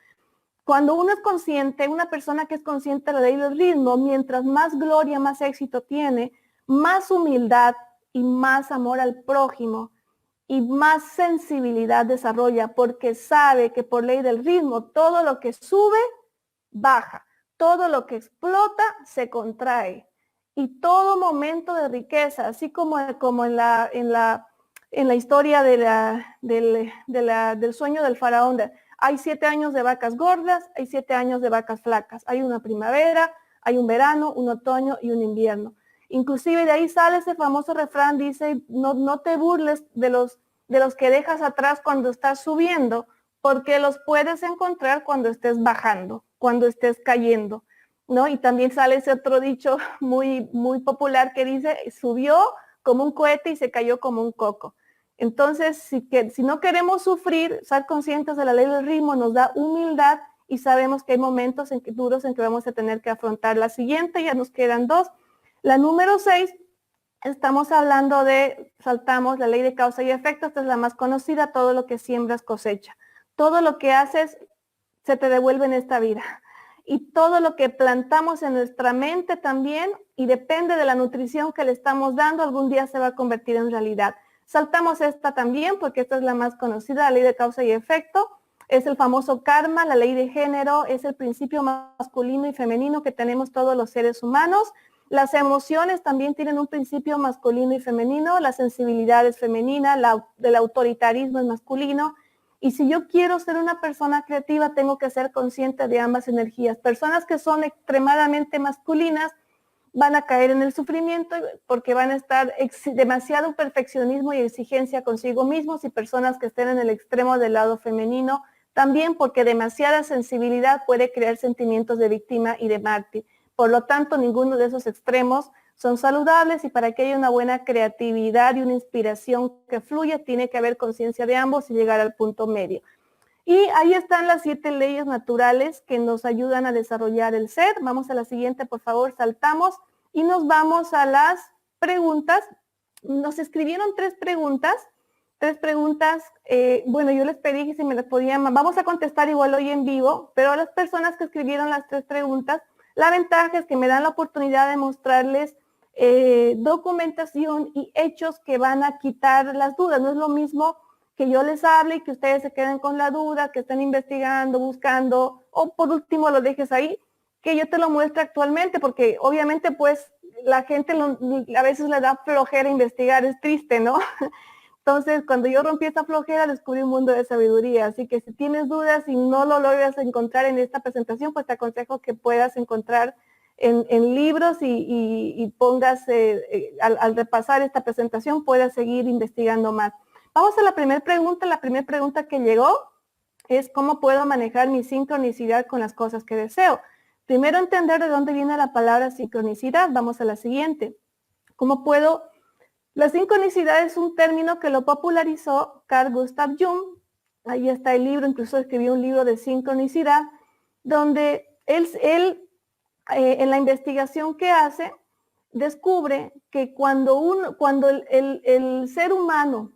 Cuando uno es consciente, una persona que es consciente de la ley del ritmo, mientras más gloria, más éxito tiene, más humildad y más amor al prójimo y más sensibilidad desarrolla, porque sabe que por ley del ritmo todo lo que sube, baja, todo lo que explota, se contrae. Y todo momento de riqueza, así como en la historia del sueño del faraón, hay 7 años de vacas gordas, hay 7 años de vacas flacas. Hay una primavera, hay un verano, un otoño y un invierno. Inclusive de ahí sale ese famoso refrán, dice, no te burles de los que dejas atrás cuando estás subiendo, porque los puedes encontrar cuando estés bajando, cuando estés cayendo, ¿no? Y también sale ese otro dicho muy, muy popular que dice, subió como un cohete y se cayó como un coco. Entonces, si no queremos sufrir, ser conscientes de la ley del ritmo nos da humildad y sabemos que hay momentos duros en que vamos a tener que afrontar. La siguiente, ya nos quedan 2. La número 6, estamos hablando saltamos la ley de causa y efecto. Esta es la más conocida, todo lo que siembras cosecha. Todo lo que haces se te devuelve en esta vida. y todo lo que plantamos en nuestra mente también, y depende de la nutrición que le estamos dando, algún día se va a convertir en realidad. Saltamos esta también porque esta es la más conocida, la ley de causa y efecto. Es el famoso karma, la ley de género, es el principio masculino y femenino que tenemos todos los seres humanos. Las emociones también tienen un principio masculino y femenino, la sensibilidad es femenina, el autoritarismo es masculino. Y si yo quiero ser una persona creativa, tengo que ser consciente de ambas energías. Personas que son extremadamente masculinas van a caer en el sufrimiento porque van a estar demasiado perfeccionismo y exigencia consigo mismos, y personas que estén en el extremo del lado femenino también, porque demasiada sensibilidad puede crear sentimientos de víctima y de mártir. Por lo tanto, ninguno de esos extremos son saludables, y para que haya una buena creatividad y una inspiración que fluya, tiene que haber conciencia de ambos y llegar al punto medio. Y ahí están las 7 leyes naturales que nos ayudan a desarrollar el ser. Vamos a la siguiente, por favor, saltamos y nos vamos a las preguntas. Nos escribieron 3 preguntas. Bueno, yo les pedí que si me las podían, vamos a contestar igual hoy en vivo, pero a las personas que escribieron las 3 preguntas, la ventaja es que me dan la oportunidad de mostrarles documentación y hechos que van a quitar las dudas. No es lo mismo que yo les hable y que ustedes se queden con la duda, que estén investigando, buscando, o por último lo dejes ahí, que yo te lo muestre actualmente, porque obviamente pues la gente a veces le da flojera investigar, es triste, ¿no? Entonces, cuando yo rompí esa flojera, descubrí un mundo de sabiduría. Así que si tienes dudas y no lo logras encontrar en esta presentación, pues te aconsejo que puedas encontrar en libros y pongas, al repasar esta presentación, puedas seguir investigando más. Vamos a la primera pregunta. La primera pregunta que llegó es: ¿cómo puedo manejar mi sincronicidad con las cosas que deseo? Primero, entender de dónde viene la palabra sincronicidad. Vamos a la siguiente. ¿Cómo puedo? La sincronicidad es un término que lo popularizó Carl Gustav Jung. Ahí está el libro, incluso escribió un libro de sincronicidad, donde él en la investigación que hace, descubre que cuando el ser humano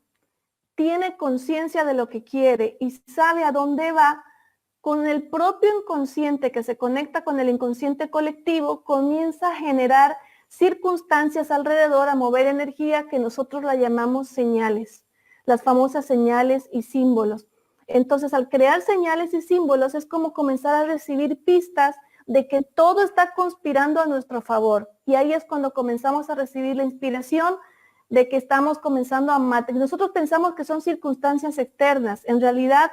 tiene conciencia de lo que quiere y sabe a dónde va, con el propio inconsciente que se conecta con el inconsciente colectivo, comienza a generar circunstancias alrededor, a mover energía que nosotros la llamamos señales, las famosas señales y símbolos. Entonces, al crear señales y símbolos es como comenzar a recibir pistas de que todo está conspirando a nuestro favor. Y ahí es cuando comenzamos a recibir la inspiración de que estamos comenzando a materializar. Nosotros pensamos que son circunstancias externas. En realidad,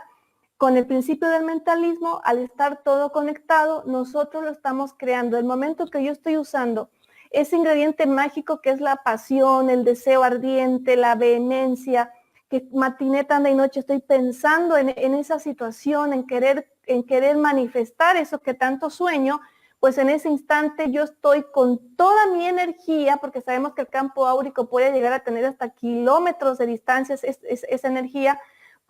con el principio del mentalismo, al estar todo conectado, nosotros lo estamos creando. El momento que yo estoy usando ese ingrediente mágico que es la pasión, el deseo ardiente, la vehemencia, que matiné, tarde y noche estoy pensando en esa situación, en querer manifestar eso que tanto sueño, pues en ese instante yo estoy con toda mi energía, porque sabemos que el campo áurico puede llegar a tener hasta kilómetros de distancia, esa energía,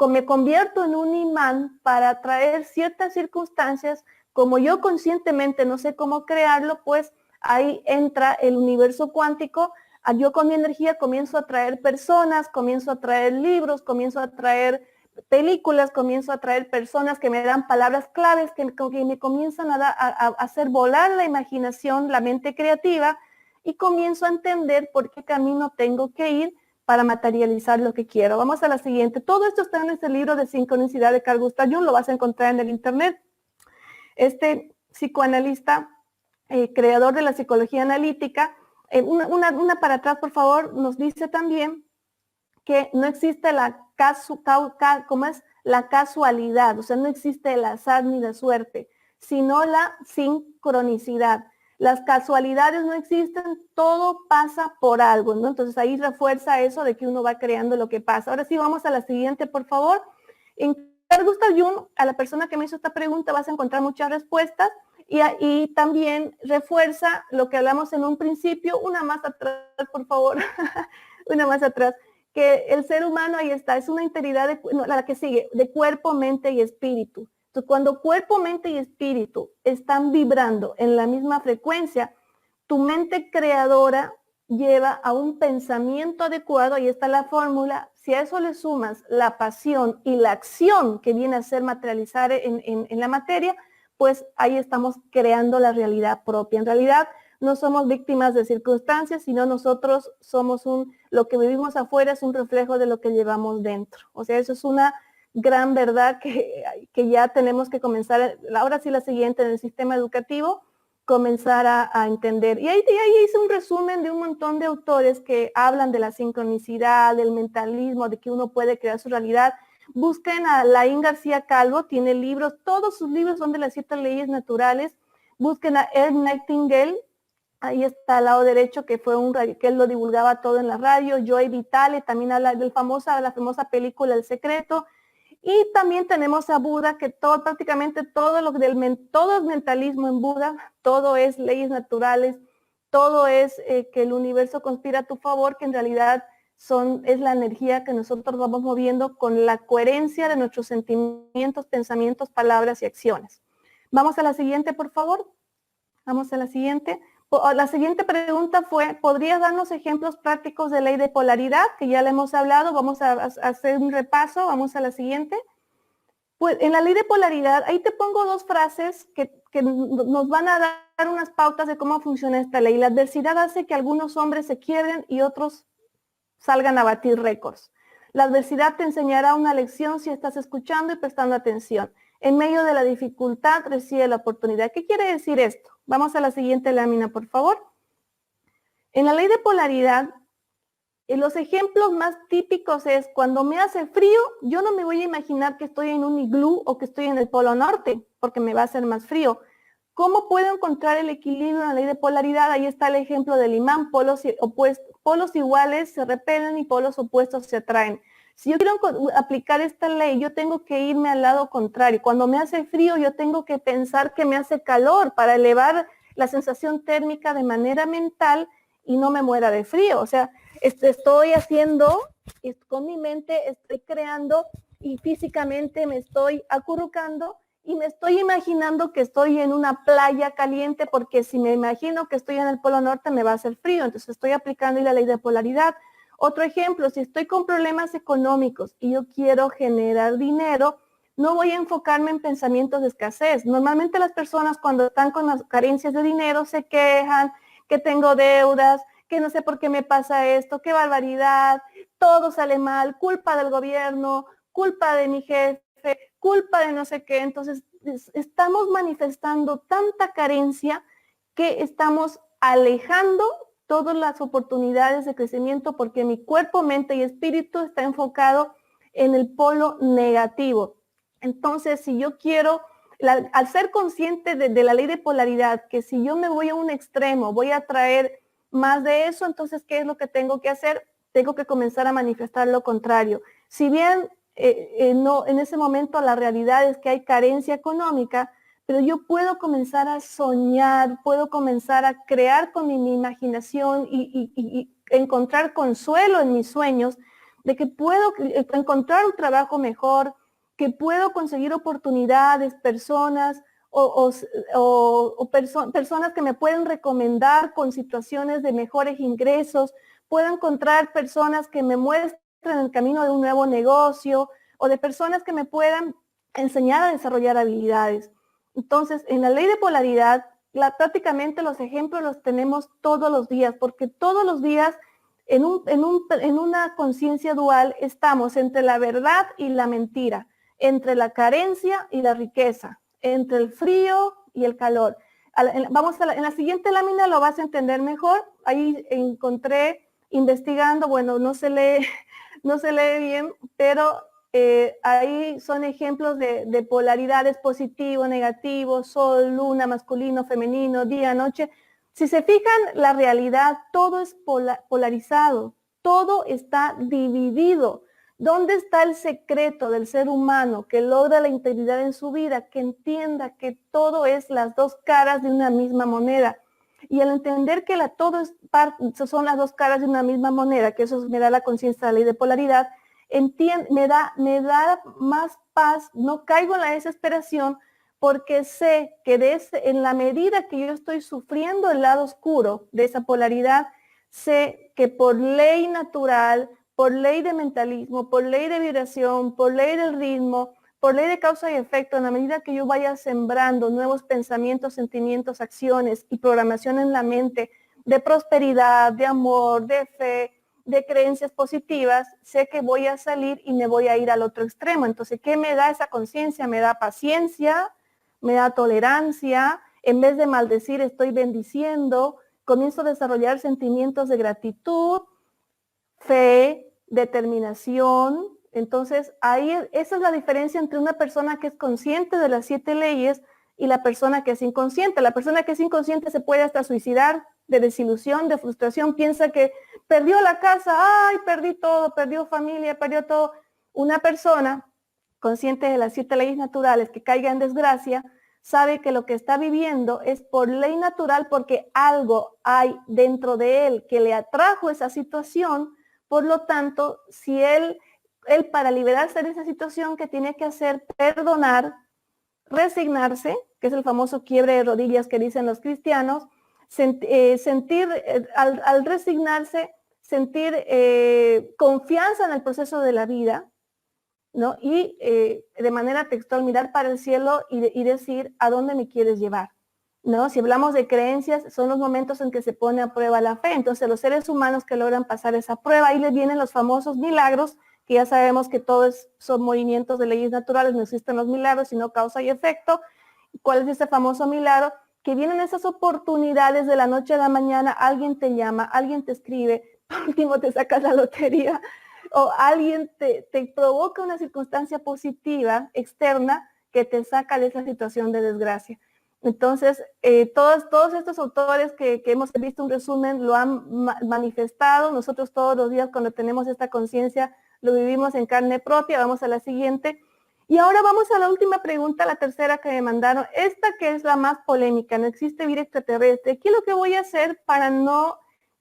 me convierto en un imán para atraer ciertas circunstancias. Como yo conscientemente no sé cómo crearlo, pues ahí entra el universo cuántico. Yo con mi energía comienzo a traer personas, comienzo a traer libros, comienzo a traer películas, comienzo a traer personas que me dan palabras claves, que me comienzan a hacer volar la imaginación, la mente creativa, y comienzo a entender por qué camino tengo que ir para materializar lo que quiero. Vamos a la siguiente. Todo esto está en este libro de sincronicidad de Carl Gustav Jung, lo vas a encontrar en el internet. Este psicoanalista, creador de la psicología analítica, una para atrás, por favor, nos dice también que no existe la casualidad, o sea, no existe el azar ni la suerte, sino la sincronicidad. Las casualidades no existen, todo pasa por algo, ¿no? Entonces ahí refuerza eso de que uno va creando lo que pasa. Ahora sí, vamos a la siguiente, por favor. En Carl Gustav Jung, a la persona que me hizo esta pregunta vas a encontrar muchas respuestas, y también refuerza lo que hablamos en un principio. Una más atrás, por favor, una más atrás, que el ser humano, ahí está, es una integridad, la que sigue, de cuerpo, mente y espíritu. Entonces, cuando cuerpo, mente y espíritu están vibrando en la misma frecuencia, tu mente creadora lleva a un pensamiento adecuado. Ahí está la fórmula. Si a eso le sumas la pasión y la acción que viene a ser materializar en la materia, pues ahí estamos creando la realidad propia. En realidad no somos víctimas de circunstancias, sino nosotros somos lo que vivimos afuera es un reflejo de lo que llevamos dentro. O sea, eso es una gran verdad que ya tenemos que comenzar, ahora sí la siguiente, en el sistema educativo, comenzar a entender. Y ahí hice un resumen de un montón de autores que hablan de la sincronicidad, del mentalismo, de que uno puede crear su realidad. Busquen a Laín García Calvo, tiene libros, todos sus libros son de las 7 leyes naturales. Busquen a Ernst Nightingale, ahí está al lado derecho, que él lo divulgaba todo en la radio. Joy Vitale también habla de la famosa película El Secreto. Y también tenemos a Buda, que prácticamente todo es mentalismo en Buda, todo es leyes naturales, todo es que el universo conspira a tu favor, que en realidad es la energía que nosotros vamos moviendo con la coherencia de nuestros sentimientos, pensamientos, palabras y acciones. Vamos a la siguiente, por favor. Vamos a la siguiente. La siguiente pregunta fue, ¿podrías darnos ejemplos prácticos de ley de polaridad? Que ya le hemos hablado, vamos a hacer un repaso, vamos a la siguiente. Pues en la ley de polaridad, ahí te pongo 2 frases que nos van a dar unas pautas de cómo funciona esta ley. La adversidad hace que algunos hombres se quiebren y otros salgan a batir récords. La adversidad te enseñará una lección si estás escuchando y prestando atención. En medio de la dificultad recibe la oportunidad. ¿Qué quiere decir esto? Vamos a la siguiente lámina, por favor. En la ley de polaridad, los ejemplos más típicos es cuando me hace frío, yo no me voy a imaginar que estoy en un iglú o que estoy en el Polo Norte, porque me va a hacer más frío. ¿Cómo puedo encontrar el equilibrio en la ley de polaridad? Ahí está el ejemplo del imán, polos iguales se repelen y polos opuestos se atraen. Si yo quiero aplicar esta ley, yo tengo que irme al lado contrario. Cuando me hace frío, yo tengo que pensar que me hace calor para elevar la sensación térmica de manera mental y no me muera de frío. O sea, estoy haciendo, con mi mente estoy creando y físicamente me estoy acurrucando y me estoy imaginando que estoy en una playa caliente, porque si me imagino que estoy en el Polo Norte me va a hacer frío, entonces estoy aplicando la ley de polaridad. Otro ejemplo, si estoy con problemas económicos y yo quiero generar dinero, no voy a enfocarme en pensamientos de escasez. Normalmente las personas cuando están con las carencias de dinero se quejan, que tengo deudas, que no sé por qué me pasa esto, qué barbaridad, todo sale mal, culpa del gobierno, culpa de mi jefe, culpa de no sé qué. Entonces estamos manifestando tanta carencia que estamos alejando todas las oportunidades de crecimiento, porque mi cuerpo, mente y espíritu está enfocado en el polo negativo. Entonces, si yo quiero, al ser consciente de la ley de polaridad, que si yo me voy a un extremo, voy a traer más de eso, entonces, ¿qué es lo que tengo que hacer? Tengo que comenzar a manifestar lo contrario. Si bien no, en ese momento la realidad es que hay carencia económica, pero yo puedo comenzar a soñar, puedo comenzar a crear con mi imaginación y encontrar consuelo en mis sueños de que puedo encontrar un trabajo mejor, que puedo conseguir oportunidades, personas personas que me pueden recomendar con situaciones de mejores ingresos, puedo encontrar personas que me muestren el camino de un nuevo negocio o de personas que me puedan enseñar a desarrollar habilidades. Entonces, en la ley de polaridad, prácticamente los ejemplos los tenemos todos los días, porque todos los días en una conciencia dual estamos entre la verdad y la mentira, entre la carencia y la riqueza, entre el frío y el calor. En la siguiente lámina lo vas a entender mejor. Ahí encontré, investigando, bueno, no se lee bien, pero ahí son ejemplos de polaridades: positivo, negativo, sol, luna, masculino, femenino, día, noche. Si se fijan, la realidad, todo es polarizado, todo está dividido. ¿Dónde está el secreto del ser humano que logra la integridad en su vida? Que entienda que todo es las 2 caras de una misma moneda. Y al entender que son las 2 caras de una misma moneda, que eso me da la conciencia de la ley de polaridad, me da más paz, no caigo en la desesperación, porque sé que en la medida que yo estoy sufriendo el lado oscuro de esa polaridad, sé que por ley natural, por ley de mentalismo, por ley de vibración, por ley del ritmo, por ley de causa y efecto, en la medida que yo vaya sembrando nuevos pensamientos, sentimientos, acciones y programación en la mente de prosperidad, de amor, de fe, de creencias positivas, sé que voy a salir y me voy a ir al otro extremo. Entonces, ¿qué me da esa conciencia? Me da paciencia, me da tolerancia. En vez de maldecir, estoy bendiciendo. Comienzo a desarrollar sentimientos de gratitud, fe, determinación. Entonces, ahí esa es la diferencia entre una persona que es consciente de las 7 leyes y la persona que es inconsciente. La persona que es inconsciente se puede hasta suicidar de desilusión, de frustración, piensa que perdió la casa, ay, perdí todo, perdió familia, perdió todo. Una persona consciente de las 7 leyes naturales que caiga en desgracia, sabe que lo que está viviendo es por ley natural porque algo hay dentro de él que le atrajo esa situación. Por lo tanto, si él para liberarse de esa situación, que tiene que hacer? Perdonar, resignarse, que es el famoso quiebre de rodillas que dicen los cristianos, sentir, al resignarse, sentir confianza en el proceso de la vida, ¿no? Y de manera textual mirar para el cielo y decir a dónde me quieres llevar, ¿no? Si hablamos de creencias, son los momentos en que se pone a prueba la fe. Entonces, los seres humanos que logran pasar esa prueba, ahí les vienen los famosos milagros, que ya sabemos que todos son movimientos de leyes naturales, no existen los milagros, sino causa y efecto. ¿Cuál es ese famoso milagro? Que vienen esas oportunidades de la noche a la mañana, alguien te llama, alguien te escribe, por último te sacas la lotería, o alguien te provoca una circunstancia positiva externa que te saca de esa situación de desgracia. Entonces, todos estos autores que hemos visto un resumen lo han manifestado. Nosotros todos los días, cuando tenemos esta conciencia, lo vivimos en carne propia. Vamos a la siguiente. Y ahora vamos a la última pregunta, la tercera que me mandaron. Esta que es la más polémica, ¿no existe vida extraterrestre? ¿Qué es lo que voy a hacer para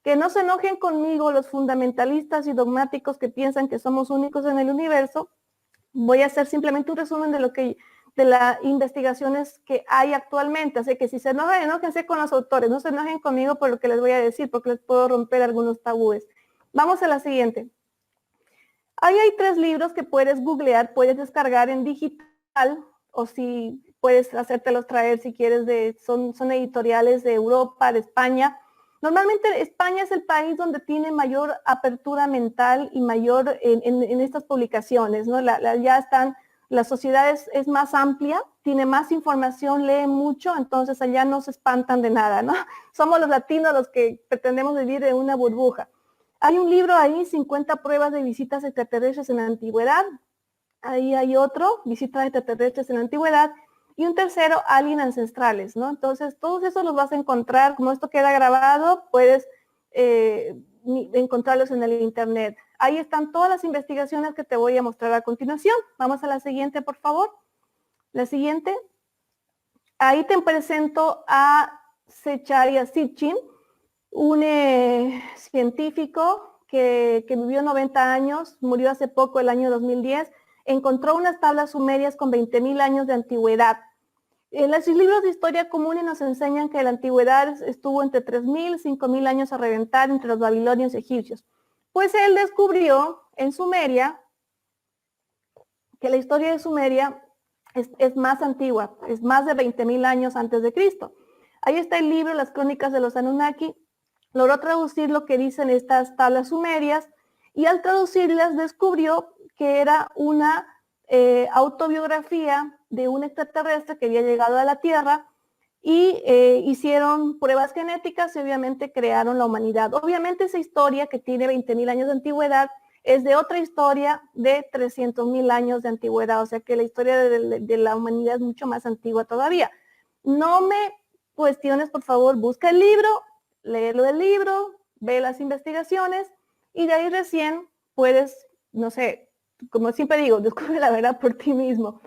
que no se enojen conmigo los fundamentalistas y dogmáticos que piensan que somos únicos en el universo? Voy a hacer simplemente un resumen de las investigaciones que hay actualmente. Así que si se enojan, enójense con los autores, no se enojen conmigo por lo que les voy a decir, porque les puedo romper algunos tabúes. Vamos a la siguiente. Ahí hay 3 libros que puedes googlear, puedes descargar en digital, o si puedes hacértelos traer si quieres, son editoriales de Europa, de España. Normalmente España es el país donde tiene mayor apertura mental y mayor en estas publicaciones, ¿no? Ya están, la sociedad es más amplia, tiene más información, lee mucho, entonces allá no se espantan de nada, ¿no? Somos los latinos los que pretendemos vivir en una burbuja. Hay un libro ahí, 50 pruebas de visitas extraterrestres en la antigüedad. Ahí hay otro, visitas extraterrestres en la antigüedad. Y un tercero, alien ancestrales, ¿no? Entonces, todos esos los vas a encontrar. Como esto queda grabado, puedes encontrarlos en el internet. Ahí están todas las investigaciones que te voy a mostrar a continuación. Vamos a la siguiente, por favor. La siguiente. Ahí te presento a Zecharia Sitchin, un científico que vivió 90 años, murió hace poco, el año 2010, encontró unas tablas sumerias con 20.000 años de antigüedad. En los libros de historia comunes nos enseñan que la antigüedad estuvo entre 3.000 y 5.000 años a reventar entre los babilonios y egipcios. Pues él descubrió en Sumeria que la historia de Sumeria es más antigua, es más de 20.000 años antes de Cristo. Ahí está el libro, Las Crónicas de los Anunnaki. Logró traducir lo que dicen estas tablas sumerias y al traducirlas descubrió que era una autobiografía de un extraterrestre que había llegado a la Tierra y hicieron pruebas genéticas y obviamente crearon la humanidad. Obviamente esa historia que tiene 20.000 años de antigüedad es de otra historia de 300.000 años de antigüedad, o sea que la historia de la humanidad es mucho más antigua todavía. No me cuestiones, por favor, busca el libro, léelo del libro, ve las investigaciones y de ahí recién puedes, no sé, como siempre digo, descubre la verdad por ti mismo.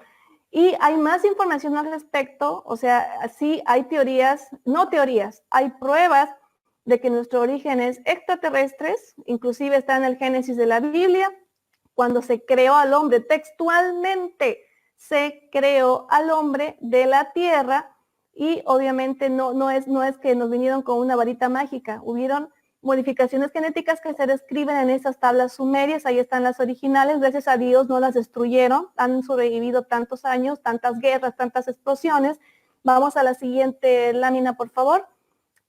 Y hay más información al respecto, o sea, sí hay teorías, no teorías, hay pruebas de que nuestro origen es extraterrestres, inclusive está en el Génesis de la Biblia, cuando se creó al hombre, textualmente se creó al hombre de la tierra y obviamente no es que nos vinieron con una varita mágica, hubieron modificaciones genéticas que se describen en esas tablas sumerias. Ahí están las originales, gracias a Dios no las destruyeron, han sobrevivido tantos años, tantas guerras, tantas explosiones. Vamos a la siguiente lámina, por favor.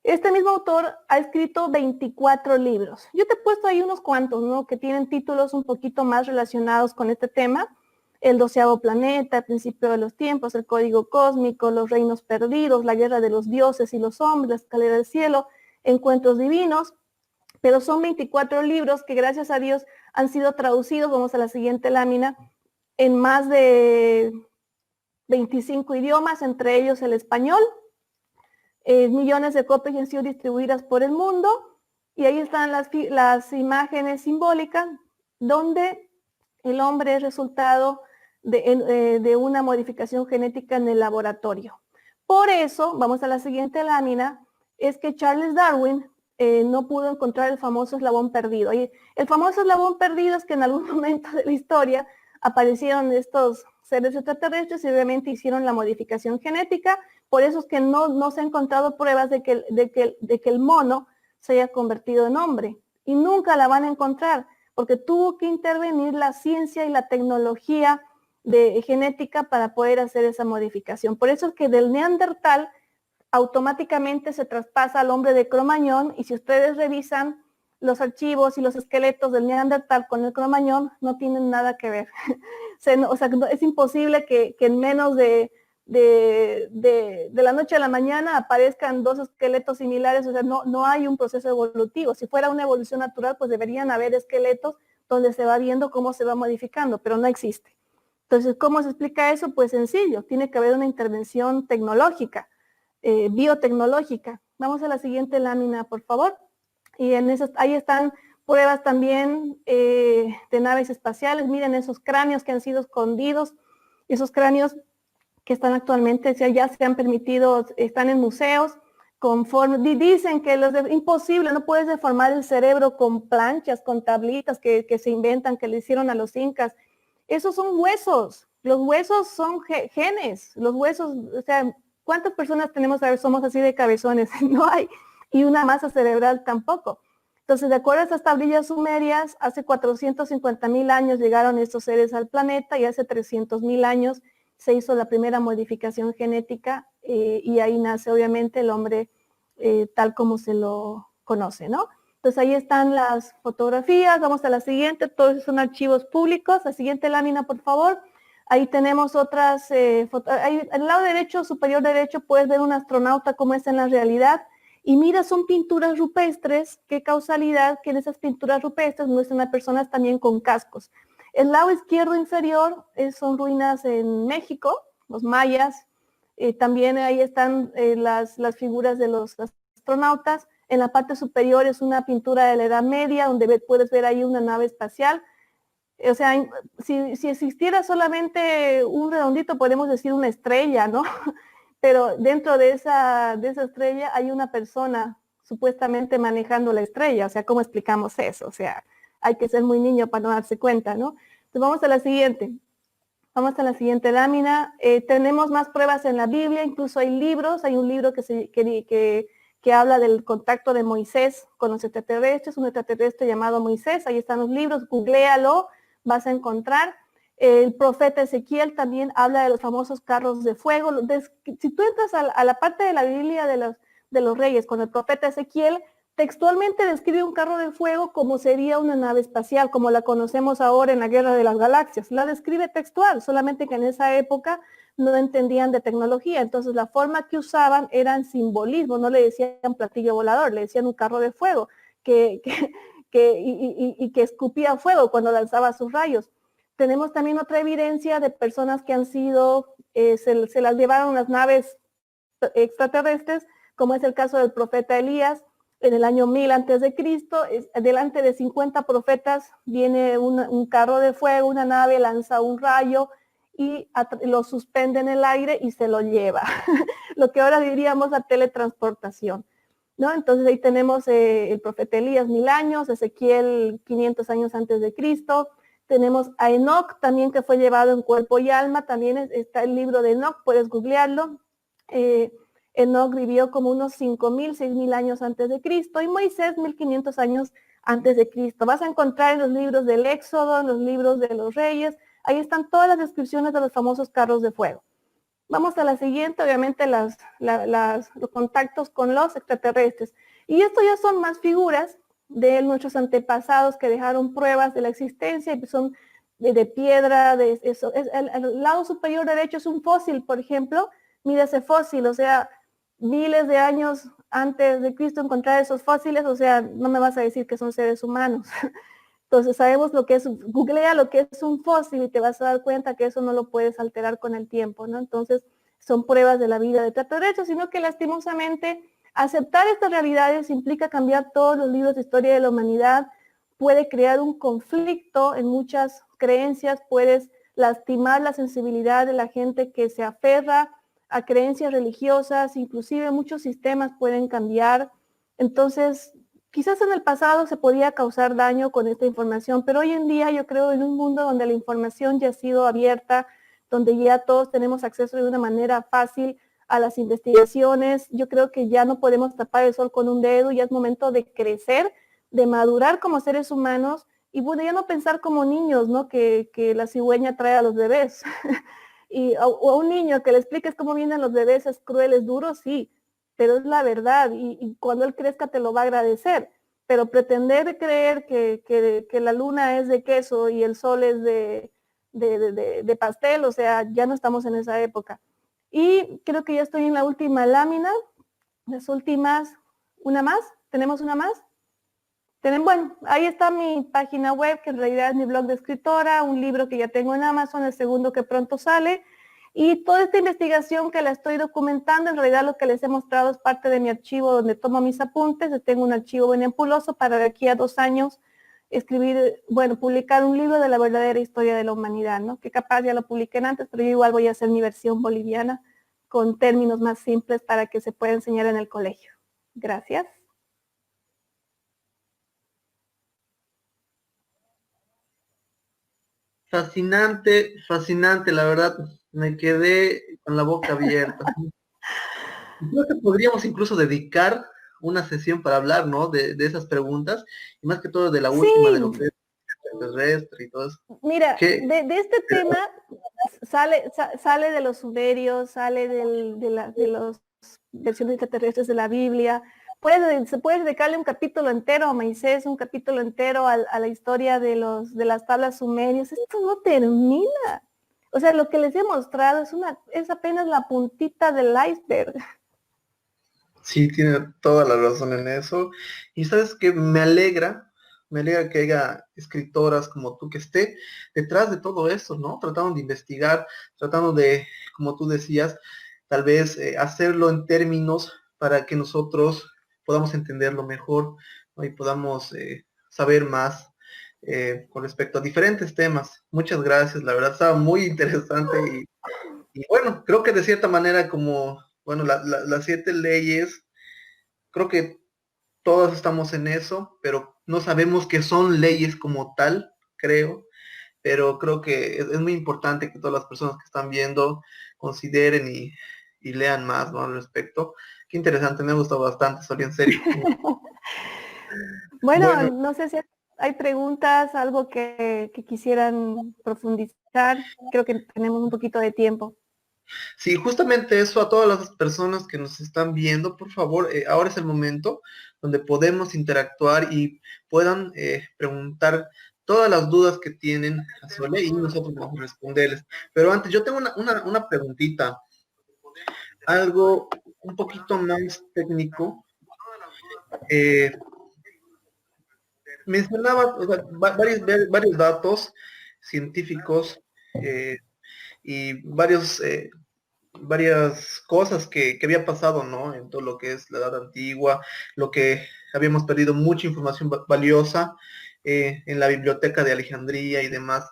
Este mismo autor ha escrito 24 libros. Yo te he puesto ahí unos cuantos, ¿no?, que tienen títulos un poquito más relacionados con este tema. El 12º planeta, El principio de los tiempos, El código cósmico, Los reinos perdidos, La guerra de los dioses y los hombres, La escalera del cielo, Encuentros divinos. Pero son 24 libros que gracias a Dios han sido traducidos, vamos a la siguiente lámina, en más de 25 idiomas, entre ellos el español. Millones de copias han sido distribuidas por el mundo, y ahí están las imágenes simbólicas donde el hombre es resultado de una modificación genética en el laboratorio. Por eso, vamos a la siguiente lámina, es que Charles Darwin no pudo encontrar el famoso eslabón perdido. Y el famoso eslabón perdido es que en algún momento de la historia aparecieron estos seres extraterrestres y obviamente hicieron la modificación genética. Por eso es que no se han encontrado pruebas de que el mono se haya convertido en hombre. Y nunca la van a encontrar, porque tuvo que intervenir la ciencia y la tecnología de genética para poder hacer esa modificación. Por eso es que del Neandertal automáticamente se traspasa al hombre de Cromañón, y si ustedes revisan los archivos y los esqueletos del Neandertal con el Cromañón, no tienen nada que ver. O sea, es imposible que en menos de la noche a la mañana aparezcan dos esqueletos similares. O sea, no hay un proceso evolutivo. Si fuera una evolución natural, pues deberían haber esqueletos donde se va viendo cómo se va modificando, pero no existe. Entonces, ¿cómo se explica eso? Pues sencillo, tiene que haber una intervención tecnológica, biotecnológica. Vamos a la siguiente lámina, por favor. Y ahí están pruebas también de naves espaciales. Miren esos cráneos que han sido escondidos, esos cráneos que están actualmente, ya se han permitido, están en museos, dicen que imposible, no puedes deformar el cerebro con planchas, con tablitas que se inventan, que le hicieron a los incas. Esos son huesos, los huesos son genes, los huesos, o sea, ¿cuántas personas tenemos? A ver, somos así de cabezones, no hay, y una masa cerebral tampoco. Entonces, de acuerdo a estas tablillas sumerias, hace 450,000 años llegaron estos seres al planeta, y hace 300,000 años se hizo la primera modificación genética, y ahí nace obviamente el hombre tal como se lo conoce, ¿no? Entonces ahí están las fotografías. Vamos a la siguiente, todos son archivos públicos. La siguiente lámina, por favor. Ahí tenemos otras fotos. Al lado derecho, superior derecho, puedes ver un astronauta como es en la realidad. Y mira, son pinturas rupestres. Qué causalidad que en esas pinturas rupestres muestran a personas también con cascos. El lado izquierdo inferior son ruinas en México, los mayas. También ahí están las figuras de los astronautas. En la parte superior es una pintura de la Edad Media, donde puedes ver ahí una nave espacial. O sea, si existiera solamente un redondito, podemos decir una estrella, ¿no? Pero dentro de esa estrella hay una persona supuestamente manejando la estrella. O sea, ¿cómo explicamos eso? O sea, hay que ser muy niño para no darse cuenta, ¿no? Entonces vamos a la siguiente. Vamos a la siguiente lámina. Tenemos más pruebas en la Biblia, incluso hay libros. Hay un libro que habla del contacto de Moisés con los extraterrestres, un extraterrestre llamado Moisés. Ahí están los libros, googléalo, vas a encontrar. El profeta Ezequiel también habla de los famosos carros de fuego. Si tú entras a la parte de la Biblia de los reyes con el profeta Ezequiel, textualmente describe un carro de fuego como sería una nave espacial, como la conocemos ahora en la Guerra de las Galaxias. La describe textual, solamente que en esa época no entendían de tecnología. Entonces la forma que usaban eran simbolismo, no le decían platillo volador, le decían un carro de fuego y que escupía fuego cuando lanzaba sus rayos. Tenemos también otra evidencia de personas que han sido, se las llevaron las naves extraterrestres, como es el caso del profeta Elías. En el año 1000 antes de Cristo, delante de 50 profetas viene un carro de fuego, una nave, lanza un rayo y lo suspende en el aire y se lo lleva. Lo que ahora diríamos la teletransportación, ¿no? Entonces ahí tenemos el profeta Elías 1000 años, Ezequiel 500 años antes de Cristo. Tenemos a Enoc también, que fue llevado en cuerpo y alma. También está el libro de Enoc, puedes googlearlo. Enoc vivió como unos 5.000, 6.000 años antes de Cristo y Moisés 1.500 años antes de Cristo. Vas a encontrar en los libros del Éxodo, en los libros de los Reyes, ahí están todas las descripciones de los famosos carros de fuego. Vamos a la siguiente, obviamente los contactos con los extraterrestres. Y esto ya son más figuras de nuestros antepasados que dejaron pruebas de la existencia y son de piedra, de eso. El lado superior derecho es un fósil, por ejemplo. Mira ese fósil, o sea, miles de años antes de Cristo encontrar esos fósiles, o sea, no me vas a decir que son seres humanos. Entonces sabemos lo que es, googlea lo que es un fósil y te vas a dar cuenta que eso no lo puedes alterar con el tiempo, ¿no? Entonces son pruebas de la vida de extraterrestres, sino que lastimosamente aceptar estas realidades implica cambiar todos los libros de historia de la humanidad, puede crear un conflicto en muchas creencias, puedes lastimar la sensibilidad de la gente que se aferra a creencias religiosas, inclusive muchos sistemas pueden cambiar. Entonces, quizás en el pasado se podía causar daño con esta información, pero hoy en día yo creo en un mundo donde la información ya ha sido abierta, donde ya todos tenemos acceso de una manera fácil a las investigaciones, yo creo que ya no podemos tapar el sol con un dedo, ya es momento de crecer, de madurar como seres humanos y bueno, ya no pensar como niños, ¿no? Que la cigüeña trae a los bebés. O a un niño que le expliques cómo vienen los bebés, es cruel, es duro, sí, pero es la verdad y cuando él crezca te lo va a agradecer. Pero pretender creer que la luna es de queso y el sol es de pastel, o sea, ya no estamos en esa época. Y creo que ya estoy en la última lámina, las últimas, una más, ¿tenemos una más? Bueno, ahí está mi página web, que en realidad es mi blog de escritora, un libro que ya tengo en Amazon, el segundo que pronto sale, y toda esta investigación que la estoy documentando, en realidad lo que les he mostrado es parte de mi archivo donde tomo mis apuntes, tengo un archivo benempuloso para de aquí a 2 años escribir, bueno, publicar un libro de la verdadera historia de la humanidad, ¿no? Que capaz ya lo publiqué antes, pero yo igual voy a hacer mi versión boliviana con términos más simples para que se pueda enseñar en el colegio. Gracias. Fascinante, fascinante, la verdad, me quedé con la boca abierta. Creo que podríamos incluso dedicar una sesión para hablar, ¿no? De esas preguntas, y más que todo de la última, de lo Sí, que es extraterrestre y todo eso. mira, Que, de este tema sale de los sumerios, sale de las versiones extraterrestres de la Biblia. Se puede dedicarle un capítulo entero a Moisés, un capítulo entero a la historia de las tablas sumerias. Esto no termina. O sea, lo que les he mostrado es apenas la puntita del iceberg. sí, tiene toda la razón en eso. Y sabes que me alegra que haya escritoras como tú que esté detrás de todo eso, ¿no? Tratando de investigar, tratando de, como tú decías, tal vez hacerlo en términos para que nosotros podamos entenderlo mejor, ¿no? Y podamos saber más con respecto a diferentes temas. Muchas gracias, la verdad estaba muy interesante y bueno, creo que de cierta manera como, bueno, las 7 leyes, creo que todos estamos en eso, pero no sabemos que son leyes como tal, creo, pero creo que es muy importante que todas las personas que están viendo consideren y lean más, ¿no? Al respecto. Qué interesante, me ha gustado bastante, Soli, en serio. Bueno, Bueno, no sé si hay preguntas, algo que quisieran profundizar. Creo que tenemos un poquito de tiempo. sí, justamente eso a todas las personas que nos están viendo, por favor, ahora es el momento donde podemos interactuar y puedan preguntar todas las dudas que tienen a Sole y nosotros vamos a responderles. Pero antes, yo tengo una preguntita, algo un poquito más técnico. Eh, mencionabas, o sea, varios datos científicos eh, y varias cosas que había pasado, ¿no? En todo lo que es la edad antigua, lo que habíamos perdido mucha información valiosa en la biblioteca de Alejandría y demás.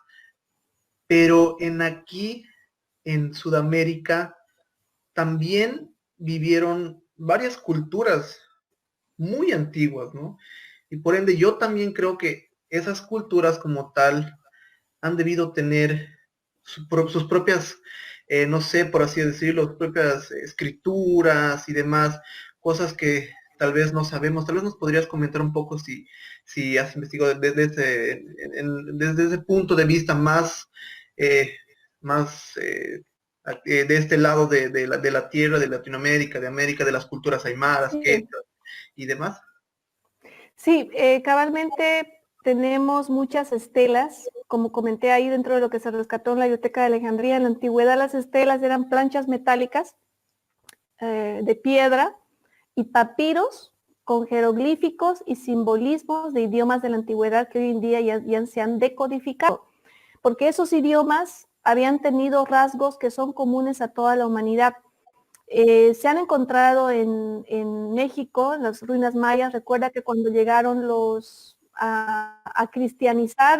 Pero en Sudamérica, también vivieron varias culturas muy antiguas, ¿no? Y por ende, yo también creo que esas culturas como tal han debido tener sus propias no sé, por así decirlo, propias escrituras y demás, cosas que tal vez no sabemos. Tal vez nos podrías comentar un poco si has investigado desde ese punto de vista más, más de este lado de la tierra, de Latinoamérica, de América, de las culturas aymaras, Sí, quechas y demás. sí, cabalmente tenemos muchas estelas, como comenté ahí dentro de lo que se rescató en la Biblioteca de Alejandría. En la antigüedad las estelas eran planchas metálicas de piedra y papiros con jeroglíficos y simbolismos de idiomas de la antigüedad que hoy en día ya se han decodificado, porque esos idiomas habían tenido rasgos que son comunes a toda la humanidad. Se han encontrado en México, en las ruinas mayas. Recuerda que cuando llegaron a cristianizar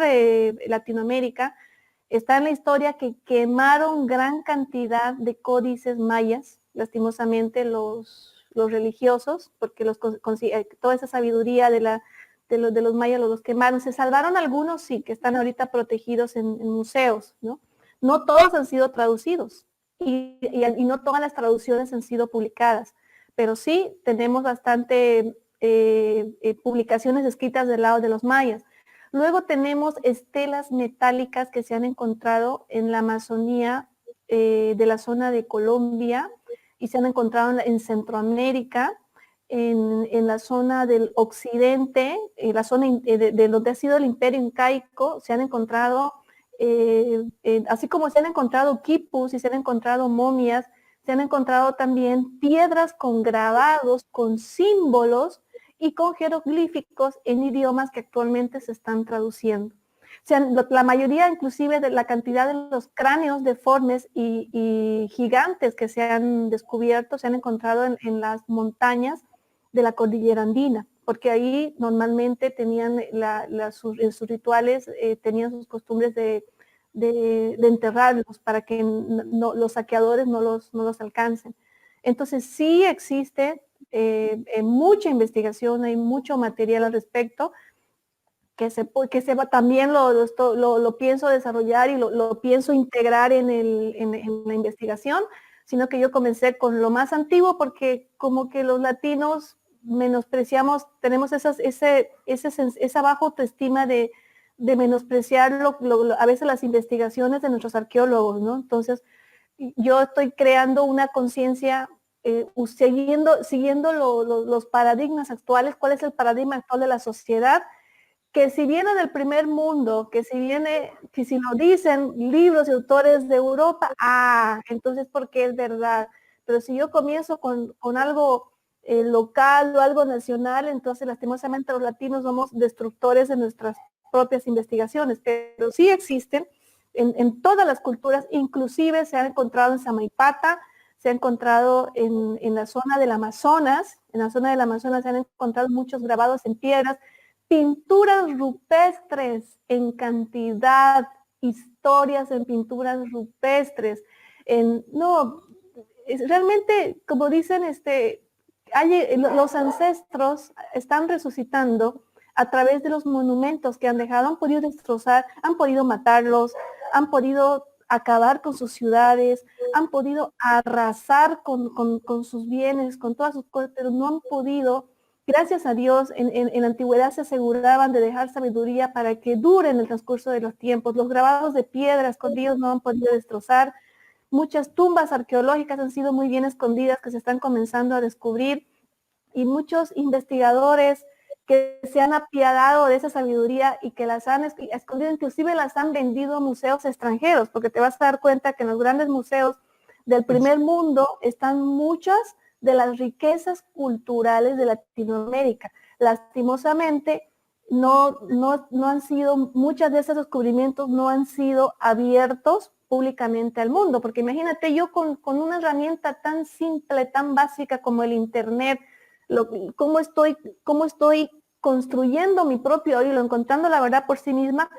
Latinoamérica, está en la historia que quemaron gran cantidad de códices mayas, lastimosamente los religiosos, porque toda esa sabiduría de los mayas los quemaron. Se salvaron algunos, sí, que están ahorita protegidos en museos, ¿no? No todos han sido traducidos y no todas las traducciones han sido publicadas, pero sí tenemos bastante publicaciones escritas del lado de los mayas. Luego tenemos estelas metálicas que se han encontrado en la Amazonía de la zona de Colombia y se han encontrado en Centroamérica, en la zona del occidente, la zona de donde ha sido el imperio incaico. Se han encontrado, así como se han encontrado quipus y se han encontrado momias, se han encontrado también piedras con grabados, con símbolos y con jeroglíficos en idiomas que actualmente se están traduciendo. O sea, la mayoría inclusive de la cantidad de los cráneos deformes y gigantes que se han descubierto se han encontrado en las montañas de la cordillera andina, porque ahí normalmente tenían en sus rituales, tenían sus costumbres de enterrarlos para que los saqueadores no los alcancen. Entonces sí existe mucha investigación, hay mucho material al respecto que también lo pienso desarrollar y lo pienso integrar en la investigación, sino que yo comencé con lo más antiguo porque como que los latinos menospreciamos, tenemos esa baja autoestima de menospreciar a veces las investigaciones de nuestros arqueólogos, ¿no? Entonces, yo estoy creando una conciencia siguiendo los paradigmas actuales. ¿Cuál es el paradigma actual de la sociedad? Que si viene del primer mundo, que si lo dicen libros y autores de Europa, entonces porque es verdad. Pero si yo comienzo con algo local o algo nacional, entonces lastimosamente los latinos somos destructores de nuestras propias investigaciones, pero sí existen en todas las culturas. Inclusive se han encontrado en Samaipata, se ha encontrado en la zona del Amazonas. En la zona del Amazonas se han encontrado muchos grabados en piedras, pinturas rupestres en cantidad, historias en pinturas rupestres. No, realmente, como dicen, los ancestros están resucitando a través de los monumentos que han dejado. Han podido destrozar, han podido matarlos, han podido acabar con sus ciudades, han podido arrasar con sus bienes, con todas sus cosas, pero no han podido. Gracias a Dios, en la antigüedad se aseguraban de dejar sabiduría para que dure en el transcurso de los tiempos. Los grabados de piedra escondidos no han podido destrozar. Muchas tumbas arqueológicas han sido muy bien escondidas, que se están comenzando a descubrir, y muchos investigadores que se han apiadado de esa sabiduría y que las han escondido, inclusive las han vendido a museos extranjeros, porque te vas a dar cuenta que en los grandes museos del primer mundo están muchas de las riquezas culturales de Latinoamérica. Lastimosamente, no han sido, muchos de esos descubrimientos no han sido abiertos públicamente al mundo, porque imagínate yo con una herramienta tan simple, tan básica como el Internet, cómo estoy construyendo mi propio hilo, encontrando la verdad por sí misma.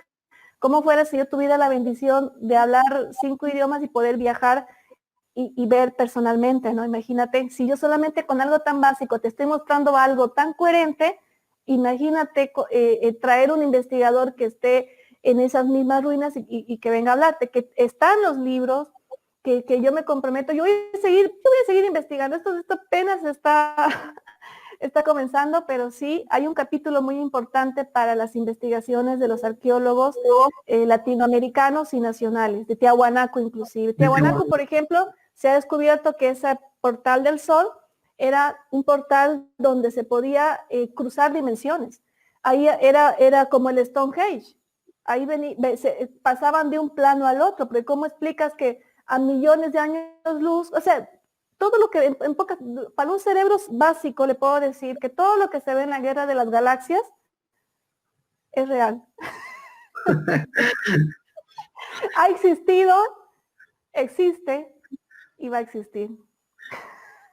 ¿Cómo fuera si yo tuviera la bendición de hablar 5 idiomas y poder viajar y ver personalmente, ¿no? Imagínate, si yo solamente con algo tan básico te estoy mostrando algo tan coherente, imagínate traer un investigador que esté en esas mismas ruinas y que venga a hablarte, que está en los libros, que yo me comprometo, yo voy a seguir investigando. Esto apenas está comenzando, pero sí, hay un capítulo muy importante para las investigaciones de los arqueólogos latinoamericanos y nacionales, de Tiahuanaco inclusive. Tiahuanaco, por ejemplo, se ha descubierto que ese portal del sol era un portal donde se podía cruzar dimensiones. Ahí era como el Stonehenge. Ahí pasaban de un plano al otro, pero ¿cómo explicas que a millones de años luz, o sea, todo lo que para un cerebro básico le puedo decir que todo lo que se ve en la Guerra de las Galaxias es real. Ha existido, existe y va a existir.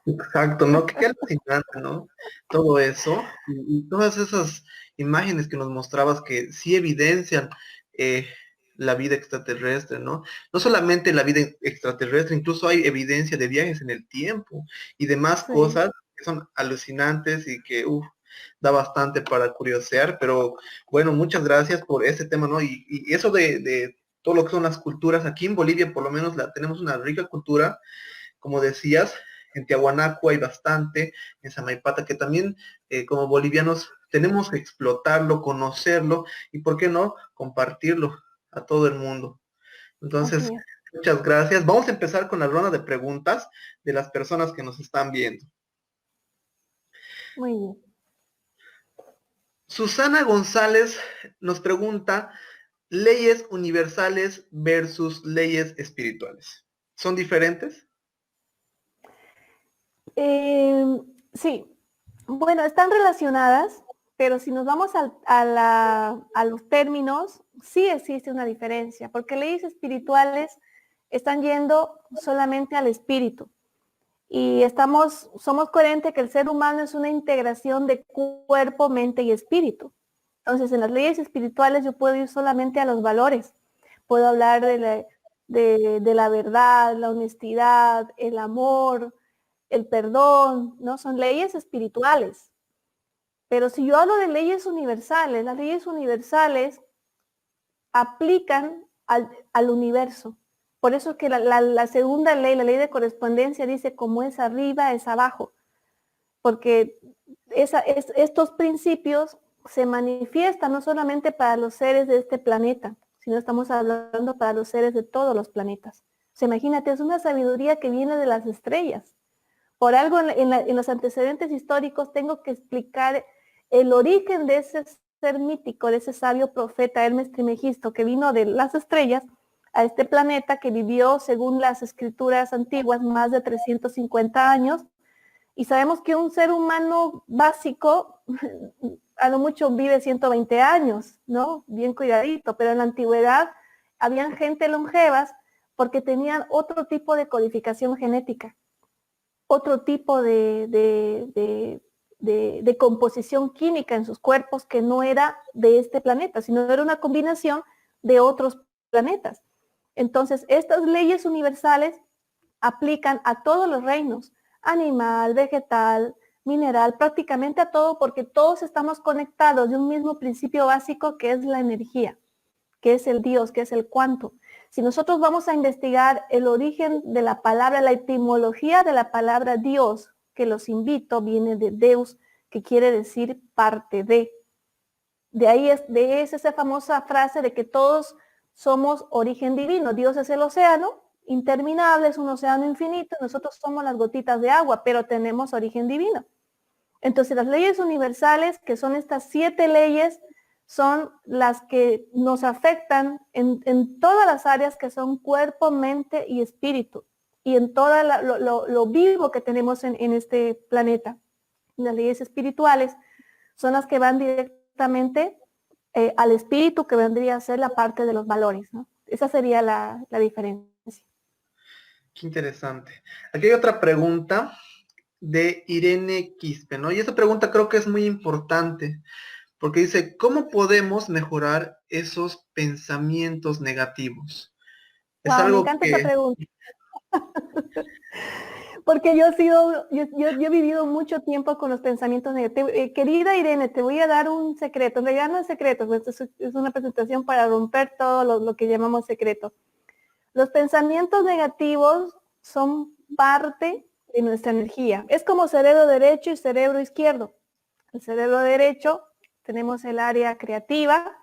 Exacto, ¿no? Qué alucinante, ¿no? Todo eso y todas esas imágenes que nos mostrabas que sí evidencian eh, la vida extraterrestre, ¿no? No solamente la vida extraterrestre, incluso hay evidencia de viajes en el tiempo y demás Sí. cosas que son alucinantes y que, da bastante para curiosear, pero bueno, muchas gracias por ese tema, ¿no? Y eso de todo lo que son las culturas, aquí en Bolivia por lo menos tenemos una rica cultura como decías, en Tiahuanaco hay bastante, en Samaipata, que también como bolivianos tenemos que explotarlo, conocerlo y, ¿por qué no?, compartirlo a todo el mundo. Entonces, Así es. muchas gracias. Vamos a empezar con la ronda de preguntas de las personas que nos están viendo. Muy bien. Susana González nos pregunta, leyes universales versus leyes espirituales. ¿Son diferentes? Sí, bueno, están relacionadas, pero si nos vamos a los términos, sí existe una diferencia, porque leyes espirituales están yendo solamente al espíritu. Y somos coherentes que el ser humano es una integración de cuerpo, mente y espíritu. Entonces, en las leyes espirituales yo puedo ir solamente a los valores. Puedo hablar de la verdad, la honestidad, el amor, el perdón, ¿no? Son leyes espirituales. Pero si yo hablo de leyes universales, las leyes universales aplican al universo. Por eso es que la segunda ley, la ley de correspondencia, dice como es arriba, es abajo. Porque estos principios se manifiestan no solamente para los seres de este planeta, sino estamos hablando para los seres de todos los planetas. O sea, imagínate, es una sabiduría que viene de las estrellas. Por algo en los antecedentes históricos tengo que explicar el origen de ese ser mítico, de ese sabio profeta Hermes Trismegisto, que vino de las estrellas a este planeta, que vivió, según las escrituras antiguas, más de 350 años. Y sabemos que un ser humano básico, a lo mucho vive 120 años, ¿no? Bien cuidadito, pero en la antigüedad habían gente longevas porque tenían otro tipo de codificación genética, otro tipo de composición química en sus cuerpos que no era de este planeta, sino era una combinación de otros planetas. Entonces, estas leyes universales aplican a todos los reinos, animal, vegetal, mineral, prácticamente a todo, porque todos estamos conectados de un mismo principio básico que es la energía, que es el Dios, que es el cuánto. Si nosotros vamos a investigar el origen de la palabra, la etimología de la palabra Dios, que los invito, viene de Deus, que quiere decir parte de. De ahí es esa famosa frase de que todos somos origen divino. Dios es el océano interminable, es un océano infinito, nosotros somos las gotitas de agua, pero tenemos origen divino. Entonces las leyes universales, que son estas 7 leyes, son las que nos afectan en todas las áreas que son cuerpo, mente y espíritu, y en todo lo vivo que tenemos en este planeta. Las leyes espirituales son las que van directamente al espíritu, que vendría a ser la parte de los valores, ¿no? Esa sería la diferencia. Qué interesante. Aquí hay otra pregunta de Irene Quispe, ¿no? Y esta pregunta creo que es muy importante, porque dice, ¿cómo podemos mejorar esos pensamientos negativos? Es Wow, me algo encanta esa que, pregunta. Porque yo he vivido mucho tiempo con los pensamientos negativos. Querida Irene, te voy a dar un secreto. En realidad no es secreto, pues es una presentación para romper todo lo que llamamos secreto. Los pensamientos negativos son parte de nuestra energía. Es como cerebro derecho y cerebro izquierdo. El cerebro derecho tenemos el área creativa,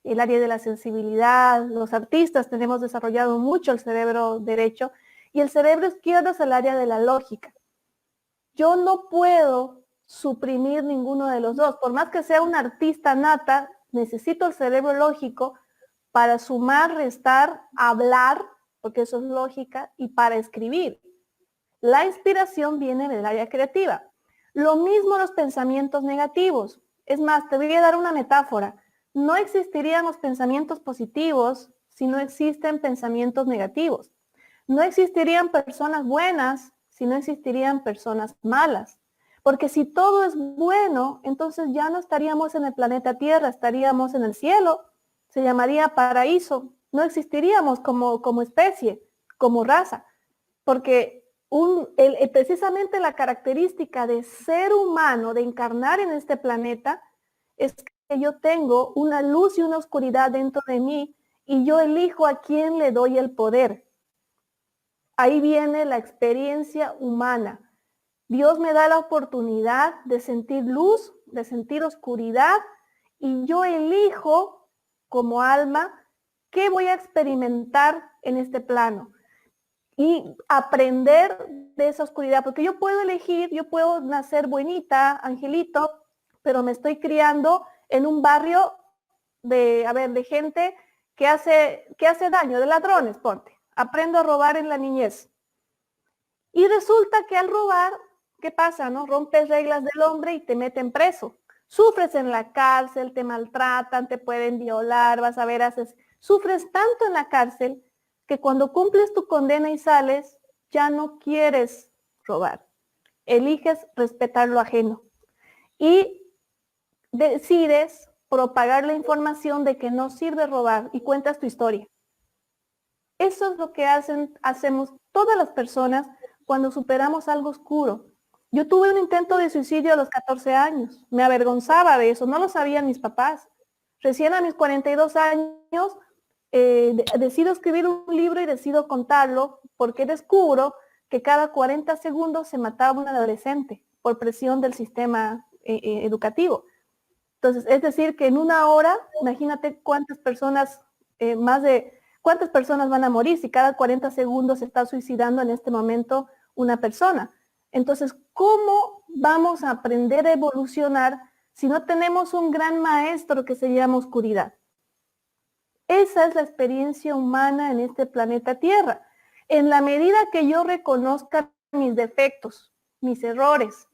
el área de la sensibilidad. Los artistas tenemos desarrollado mucho el cerebro derecho y el cerebro izquierdo es el área de la lógica. Yo no puedo suprimir ninguno de los dos. Por más que sea una artista nata, necesito el cerebro lógico para sumar, restar, hablar, porque eso es lógica, y para escribir. La inspiración viene del área creativa. Lo mismo los pensamientos negativos. Es más, te voy a dar una metáfora. No existirían los pensamientos positivos si no existen pensamientos negativos. No existirían personas buenas si no existirían personas malas. Porque si todo es bueno, entonces ya no estaríamos en el planeta Tierra, estaríamos en el cielo. Se llamaría paraíso. No existiríamos como especie, como raza. Porque precisamente la característica de ser humano, de encarnar en este planeta, es que yo tengo una luz y una oscuridad dentro de mí y yo elijo a quién le doy el poder. Ahí viene la experiencia humana. Dios me da la oportunidad de sentir luz, de sentir oscuridad, y yo elijo como alma qué voy a experimentar en este plano y aprender de esa oscuridad, porque yo puedo elegir, yo puedo nacer buenita, angelito, pero me estoy criando en un barrio de gente que hace daño, de ladrones, ponte. Aprendo a robar en la niñez. Y resulta que al robar, ¿qué pasa? ¿No? Rompes reglas del hombre y te meten preso. Sufres en la cárcel, te maltratan, te pueden violar, vas a ver, sufres tanto en la cárcel que cuando cumples tu condena y sales, ya no quieres robar. Eliges respetar lo ajeno. Y decides propagar la información de que no sirve robar y cuentas tu historia. Eso es lo que hacemos todas las personas cuando superamos algo oscuro. Yo tuve un intento de suicidio a los 14 años. Me avergonzaba de eso, no lo sabían mis papás. Recién a mis 42 años decido escribir un libro y decido contarlo porque descubro que cada 40 segundos se mataba un adolescente por presión del sistema educativo. Entonces, es decir, que en una hora, imagínate cuántas personas, cuántas personas van a morir si cada 40 segundos se está suicidando en este momento una persona. Entonces, ¿cómo vamos a aprender a evolucionar si no tenemos un gran maestro que se llama oscuridad? Esa es la experiencia humana en este planeta Tierra. En la medida que yo reconozca mis defectos, mis errores,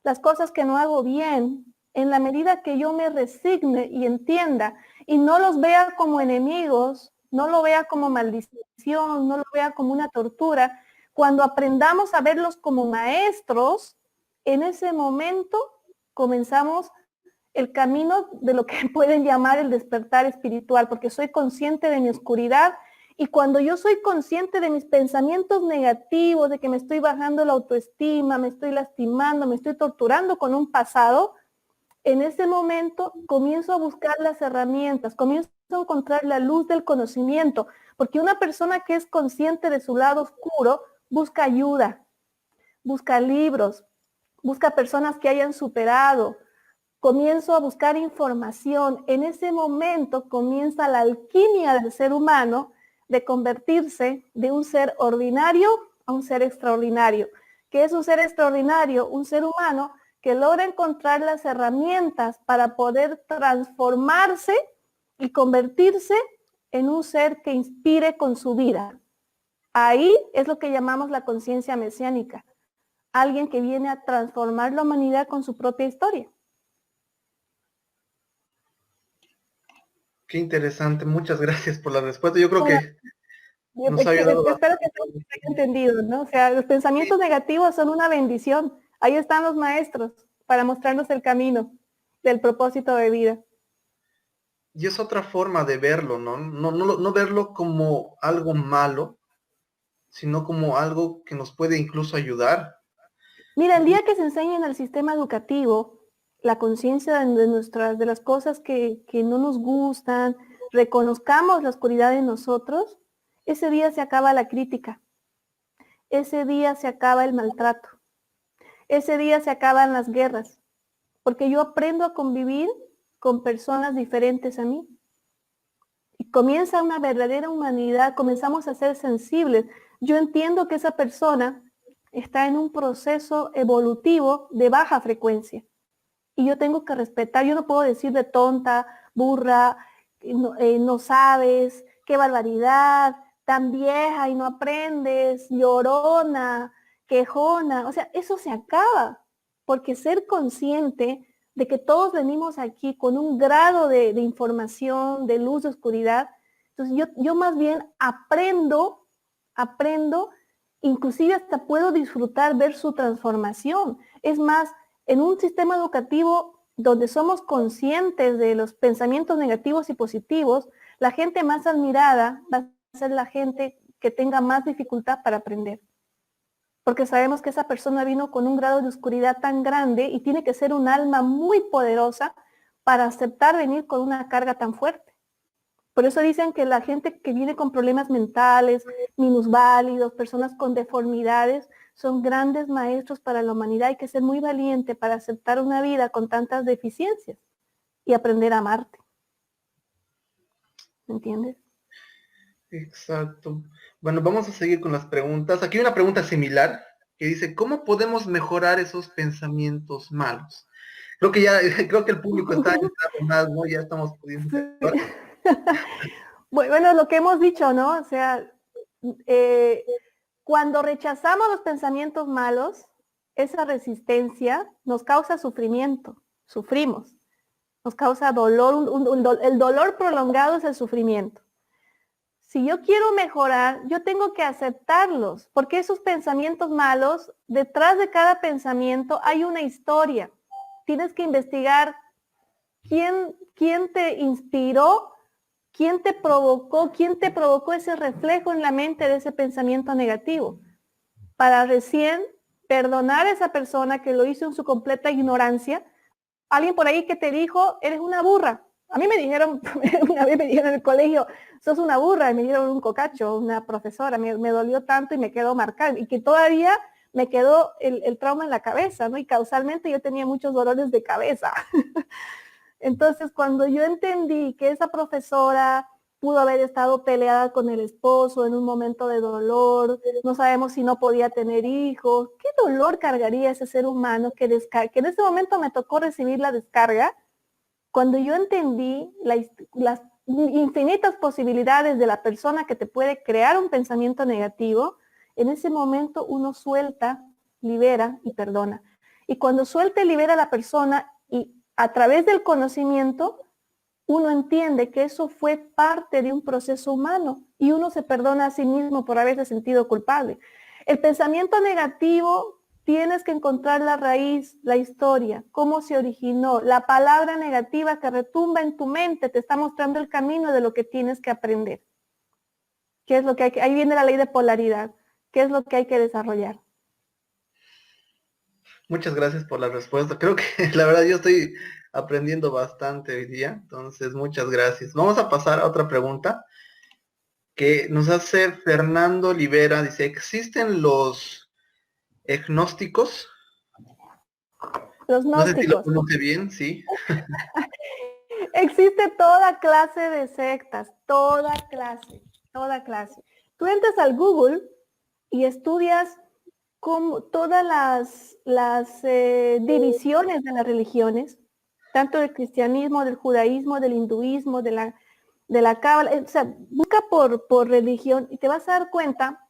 las cosas que no hago bien, en la medida que yo me resigne y entienda y no los vea como enemigos, no lo vea como maldición, no lo vea como una tortura, cuando aprendamos a verlos como maestros, en ese momento comenzamos el camino de lo que pueden llamar el despertar espiritual, porque soy consciente de mi oscuridad y cuando yo soy consciente de mis pensamientos negativos, de que me estoy bajando la autoestima, me estoy lastimando, me estoy torturando con un pasado, en ese momento comienzo a buscar las herramientas, comienzo a encontrar la luz del conocimiento, porque una persona que es consciente de su lado oscuro busca ayuda, busca libros, busca personas que hayan superado, comienzo a buscar información. En ese momento comienza la alquimia del ser humano de convertirse de un ser ordinario a un ser extraordinario. ¿Qué es un ser extraordinario? Un ser humano que logra encontrar las herramientas para poder transformarse y convertirse en un ser que inspire con su vida. Ahí es lo que llamamos la conciencia mesiánica. Alguien que viene a transformar la humanidad con su propia historia. Qué interesante, muchas gracias por la respuesta. Yo creo que nos ha ayudado Espero que se haya entendido, ¿no? O sea, los pensamientos negativos son una bendición. Ahí están los maestros para mostrarnos el camino del propósito de vida. Y es otra forma de verlo, ¿no? No verlo como algo malo, sino como algo que nos puede incluso ayudar. Mira, el día que se enseña en el sistema educativo la conciencia de las cosas que no nos gustan, reconozcamos la oscuridad en nosotros, ese día se acaba la crítica, ese día se acaba el maltrato, ese día se acaban las guerras, porque yo aprendo a convivir con personas diferentes a mí. Y comienza una verdadera humanidad, comenzamos a ser sensibles. Yo entiendo que esa persona está en un proceso evolutivo de baja frecuencia. Y yo tengo que respetar, yo no puedo decir de tonta, burra, no sabes, qué barbaridad, tan vieja y no aprendes, llorona, quejona. O sea, eso se acaba. Porque ser consciente de que todos venimos aquí con un grado de información, de luz, de oscuridad. Entonces yo más bien aprendo, inclusive hasta puedo disfrutar ver su transformación. Es más, en un sistema educativo donde somos conscientes de los pensamientos negativos y positivos, la gente más admirada va a ser la gente que tenga más dificultad para aprender. Porque sabemos que esa persona vino con un grado de oscuridad tan grande y tiene que ser un alma muy poderosa para aceptar venir con una carga tan fuerte. Por eso dicen que la gente que viene con problemas mentales, minusválidos, personas con deformidades, son grandes maestros para la humanidad. Hay que ser muy valiente para aceptar una vida con tantas deficiencias y aprender a amarte. ¿Me entiendes? Exacto. Bueno, vamos a seguir con las preguntas. Aquí hay una pregunta similar que dice, ¿cómo podemos mejorar esos pensamientos malos? Creo que ya, creo que el público está entrando más, ¿no? Ya estamos pudiendo Sí. Bueno, lo que hemos dicho, ¿no? O sea, cuando rechazamos los pensamientos malos, esa resistencia nos causa sufrimiento, sufrimos, nos causa dolor, el dolor prolongado es el sufrimiento. Si yo quiero mejorar, yo tengo que aceptarlos, porque esos pensamientos malos, detrás de cada pensamiento hay una historia. Tienes que investigar quién te inspiró, quién te provocó ese reflejo en la mente de ese pensamiento negativo, para recién perdonar a esa persona que lo hizo en su completa ignorancia. Alguien por ahí que te dijo, eres una burra. A mí me dijeron, una vez me dijeron en el colegio, sos una burra, y me dieron un cocacho, una profesora, me dolió tanto y me quedó marcado, y que todavía me quedó el trauma en la cabeza, ¿no? Y causalmente yo tenía muchos dolores de cabeza. Entonces, cuando yo entendí que esa profesora pudo haber estado peleada con el esposo en un momento de dolor, no sabemos si no podía tener hijos, ¿qué dolor cargaría ese ser humano que en ese momento me tocó recibir la descarga? Cuando yo entendí las infinitas posibilidades de la persona que te puede crear un pensamiento negativo, en ese momento uno suelta, libera y perdona. Y cuando suelta y libera a la persona, y a través del conocimiento, uno entiende que eso fue parte de un proceso humano y uno se perdona a sí mismo por haberse sentido culpable. El pensamiento negativo, tienes que encontrar la raíz, la historia, cómo se originó. La palabra negativa que retumba en tu mente te está mostrando el camino de lo que tienes que aprender. ¿Qué es lo que hay que, ahí viene la ley de polaridad. ¿Qué es lo que hay que desarrollar? Muchas gracias por la respuesta. Creo que la verdad yo estoy aprendiendo bastante hoy día, entonces muchas gracias. Vamos a pasar a otra pregunta que nos hace Fernando Olivera. Dice, ¿existen los agnósticos? Los No sé si lo gnósticos. pronuncie bien, sí. Existe toda clase de sectas, toda clase. Tú entras al Google y estudias como todas las divisiones de las religiones, tanto del cristianismo, del judaísmo, del hinduismo, de la cábala, o sea, busca por religión y te vas a dar cuenta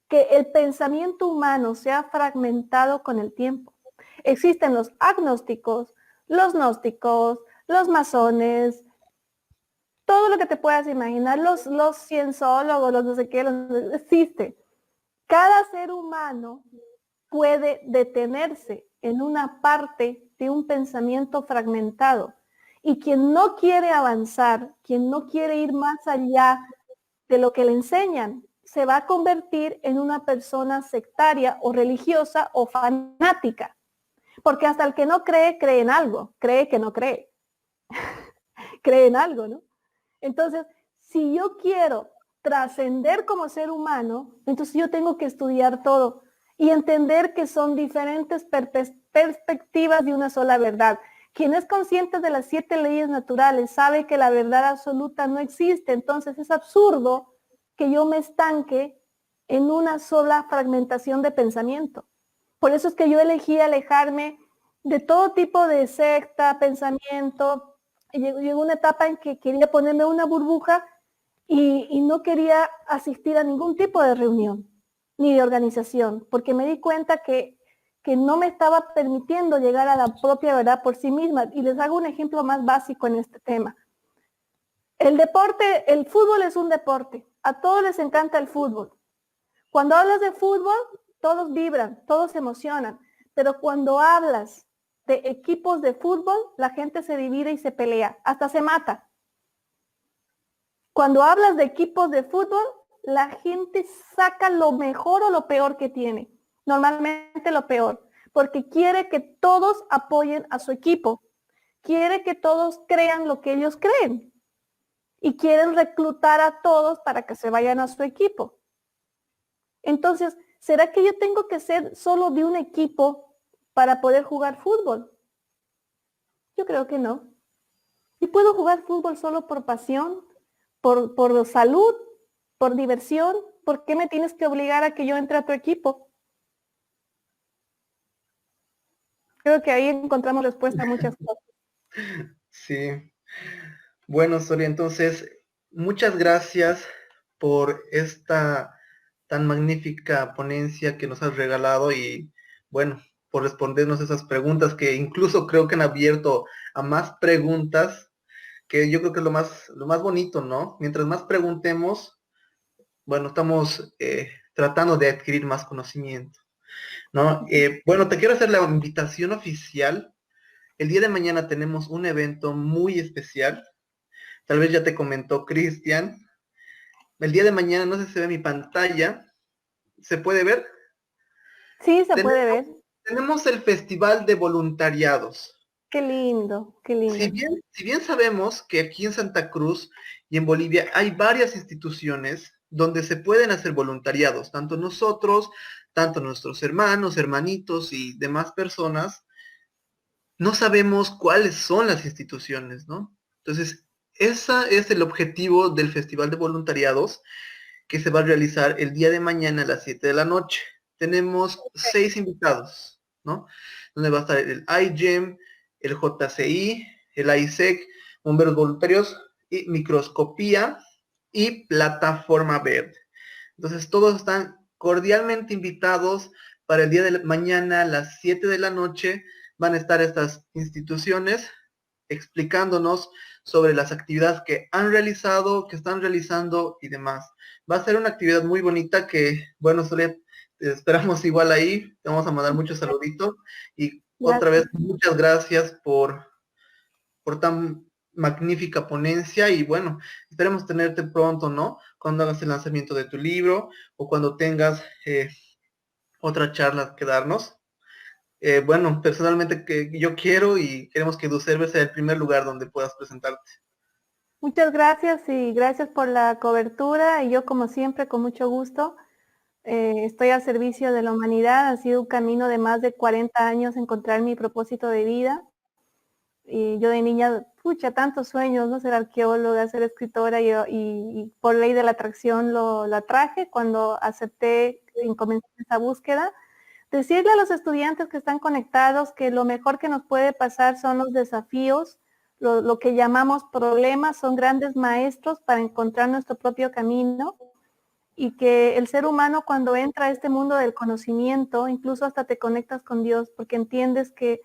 que el pensamiento humano se ha fragmentado con el tiempo. Existen los agnósticos, los gnósticos, los masones, todo lo que te puedas imaginar, los cienciólogos, los no sé qué, existe. Cada ser humano puede detenerse en una parte de un pensamiento fragmentado. Y quien no quiere avanzar, quien no quiere ir más allá de lo que le enseñan, se va a convertir en una persona sectaria o religiosa o fanática. Porque hasta el que no cree, cree en algo, cree que no cree, cree en algo, ¿no? Entonces, si yo quiero trascender como ser humano, entonces yo tengo que estudiar todo y entender que son diferentes perspectivas de una sola verdad. Quien es consciente de las 7 leyes naturales sabe que la verdad absoluta no existe, entonces es absurdo que yo me estanque en una sola fragmentación de pensamiento. Por eso es que yo elegí alejarme de todo tipo de secta, pensamiento. Llegó una etapa en que quería ponerme una burbuja y no quería asistir a ningún tipo de reunión ni de organización, porque me di cuenta que no me estaba permitiendo llegar a la propia verdad por sí misma. Y les hago un ejemplo más básico en este tema. El deporte, el fútbol es un deporte. A todos les encanta el fútbol. Cuando hablas de fútbol, todos vibran, todos se emocionan. Pero cuando hablas de equipos de fútbol, la gente se divide y se pelea, hasta se mata. Cuando hablas de equipos de fútbol, la gente saca lo mejor o lo peor que tiene. Normalmente lo peor, porque quiere que todos apoyen a su equipo. Quiere que todos crean lo que ellos creen. Y quieren reclutar a todos para que se vayan a su equipo. Entonces, ¿será que yo tengo que ser solo de un equipo para poder jugar fútbol? Yo creo que no. Y puedo jugar fútbol solo por pasión, por salud, por diversión. ¿Por qué me tienes que obligar a que yo entre a tu equipo? Creo que ahí encontramos respuesta a muchas cosas. Sí. Bueno, Soria, entonces, muchas gracias por esta tan magnífica ponencia que nos has regalado y, bueno, por respondernos esas preguntas que incluso creo que han abierto a más preguntas, que yo creo que es lo más bonito, ¿no? Mientras más preguntemos, bueno, estamos tratando de adquirir más conocimiento, ¿no? Bueno, te quiero hacer la invitación oficial. El día de mañana tenemos un evento muy especial. Tal vez ya te comentó Cristian. El día de mañana, no sé si se ve mi pantalla. ¿Se puede ver? Sí, se Tenemos, puede ver. tenemos el Festival de Voluntariados. Qué lindo, qué lindo. Si bien sabemos que aquí en Santa Cruz y en Bolivia hay varias instituciones donde se pueden hacer voluntariados, tanto nosotros, tanto nuestros hermanos, hermanitos y demás personas, no sabemos cuáles son las instituciones, ¿no? Entonces, ese es el objetivo del Festival de Voluntariados que se va a realizar el día de mañana a las 7 de la noche. Tenemos 6 invitados, ¿no? Donde va a estar el iGEM, el JCI, el ISEC, Bomberos Voluntarios y Microscopía y Plataforma Verde. Entonces todos están cordialmente invitados para el día de mañana a las 7 de la noche. Van a estar estas instituciones explicándonos sobre las actividades que han realizado, que están realizando y demás. Va a ser una actividad muy bonita que, bueno, Sole, te esperamos igual ahí. Te vamos a mandar muchos saluditos y otra vez Gracias. muchas gracias por tan magnífica ponencia y bueno, esperemos tenerte pronto, ¿no? Cuando hagas el lanzamiento de tu libro o cuando tengas otra charla que darnos. Bueno, personalmente que yo quiero y queremos que EduServer sea el primer lugar donde puedas presentarte. Muchas gracias y gracias por la cobertura. Y yo, como siempre, con mucho gusto, estoy al servicio de la humanidad. Ha sido un camino de más de 40 años encontrar mi propósito de vida. Y yo de niña, pucha, tantos sueños, ¿no? Ser arqueóloga, ser escritora y por ley de la atracción lo atraje cuando acepté y comencé esa búsqueda. Decirle a los estudiantes que están conectados que lo mejor que nos puede pasar son los desafíos, lo que llamamos problemas, son grandes maestros para encontrar nuestro propio camino y que el ser humano cuando entra a este mundo del conocimiento, incluso hasta te conectas con Dios porque entiendes que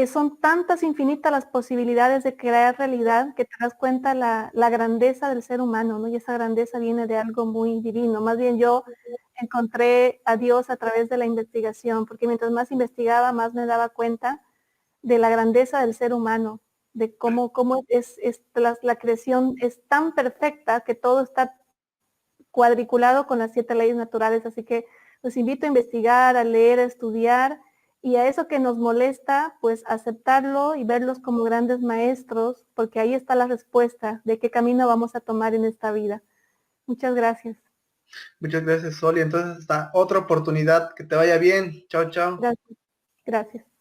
son tantas infinitas las posibilidades de crear realidad que te das cuenta la grandeza del ser humano, ¿no? Y esa grandeza viene de algo muy divino. Más bien yo encontré a Dios a través de la investigación, porque mientras más investigaba, más me daba cuenta de la grandeza del ser humano, de cómo la creación es tan perfecta que todo está cuadriculado con las 7 leyes naturales. Así que los invito a investigar, a leer, a estudiar y a eso que nos molesta, pues aceptarlo y verlos como grandes maestros, porque ahí está la respuesta de qué camino vamos a tomar en esta vida. Muchas gracias. Muchas gracias, Sol. Y entonces hasta otra oportunidad. Que te vaya bien. Chao, chao. Gracias. Gracias.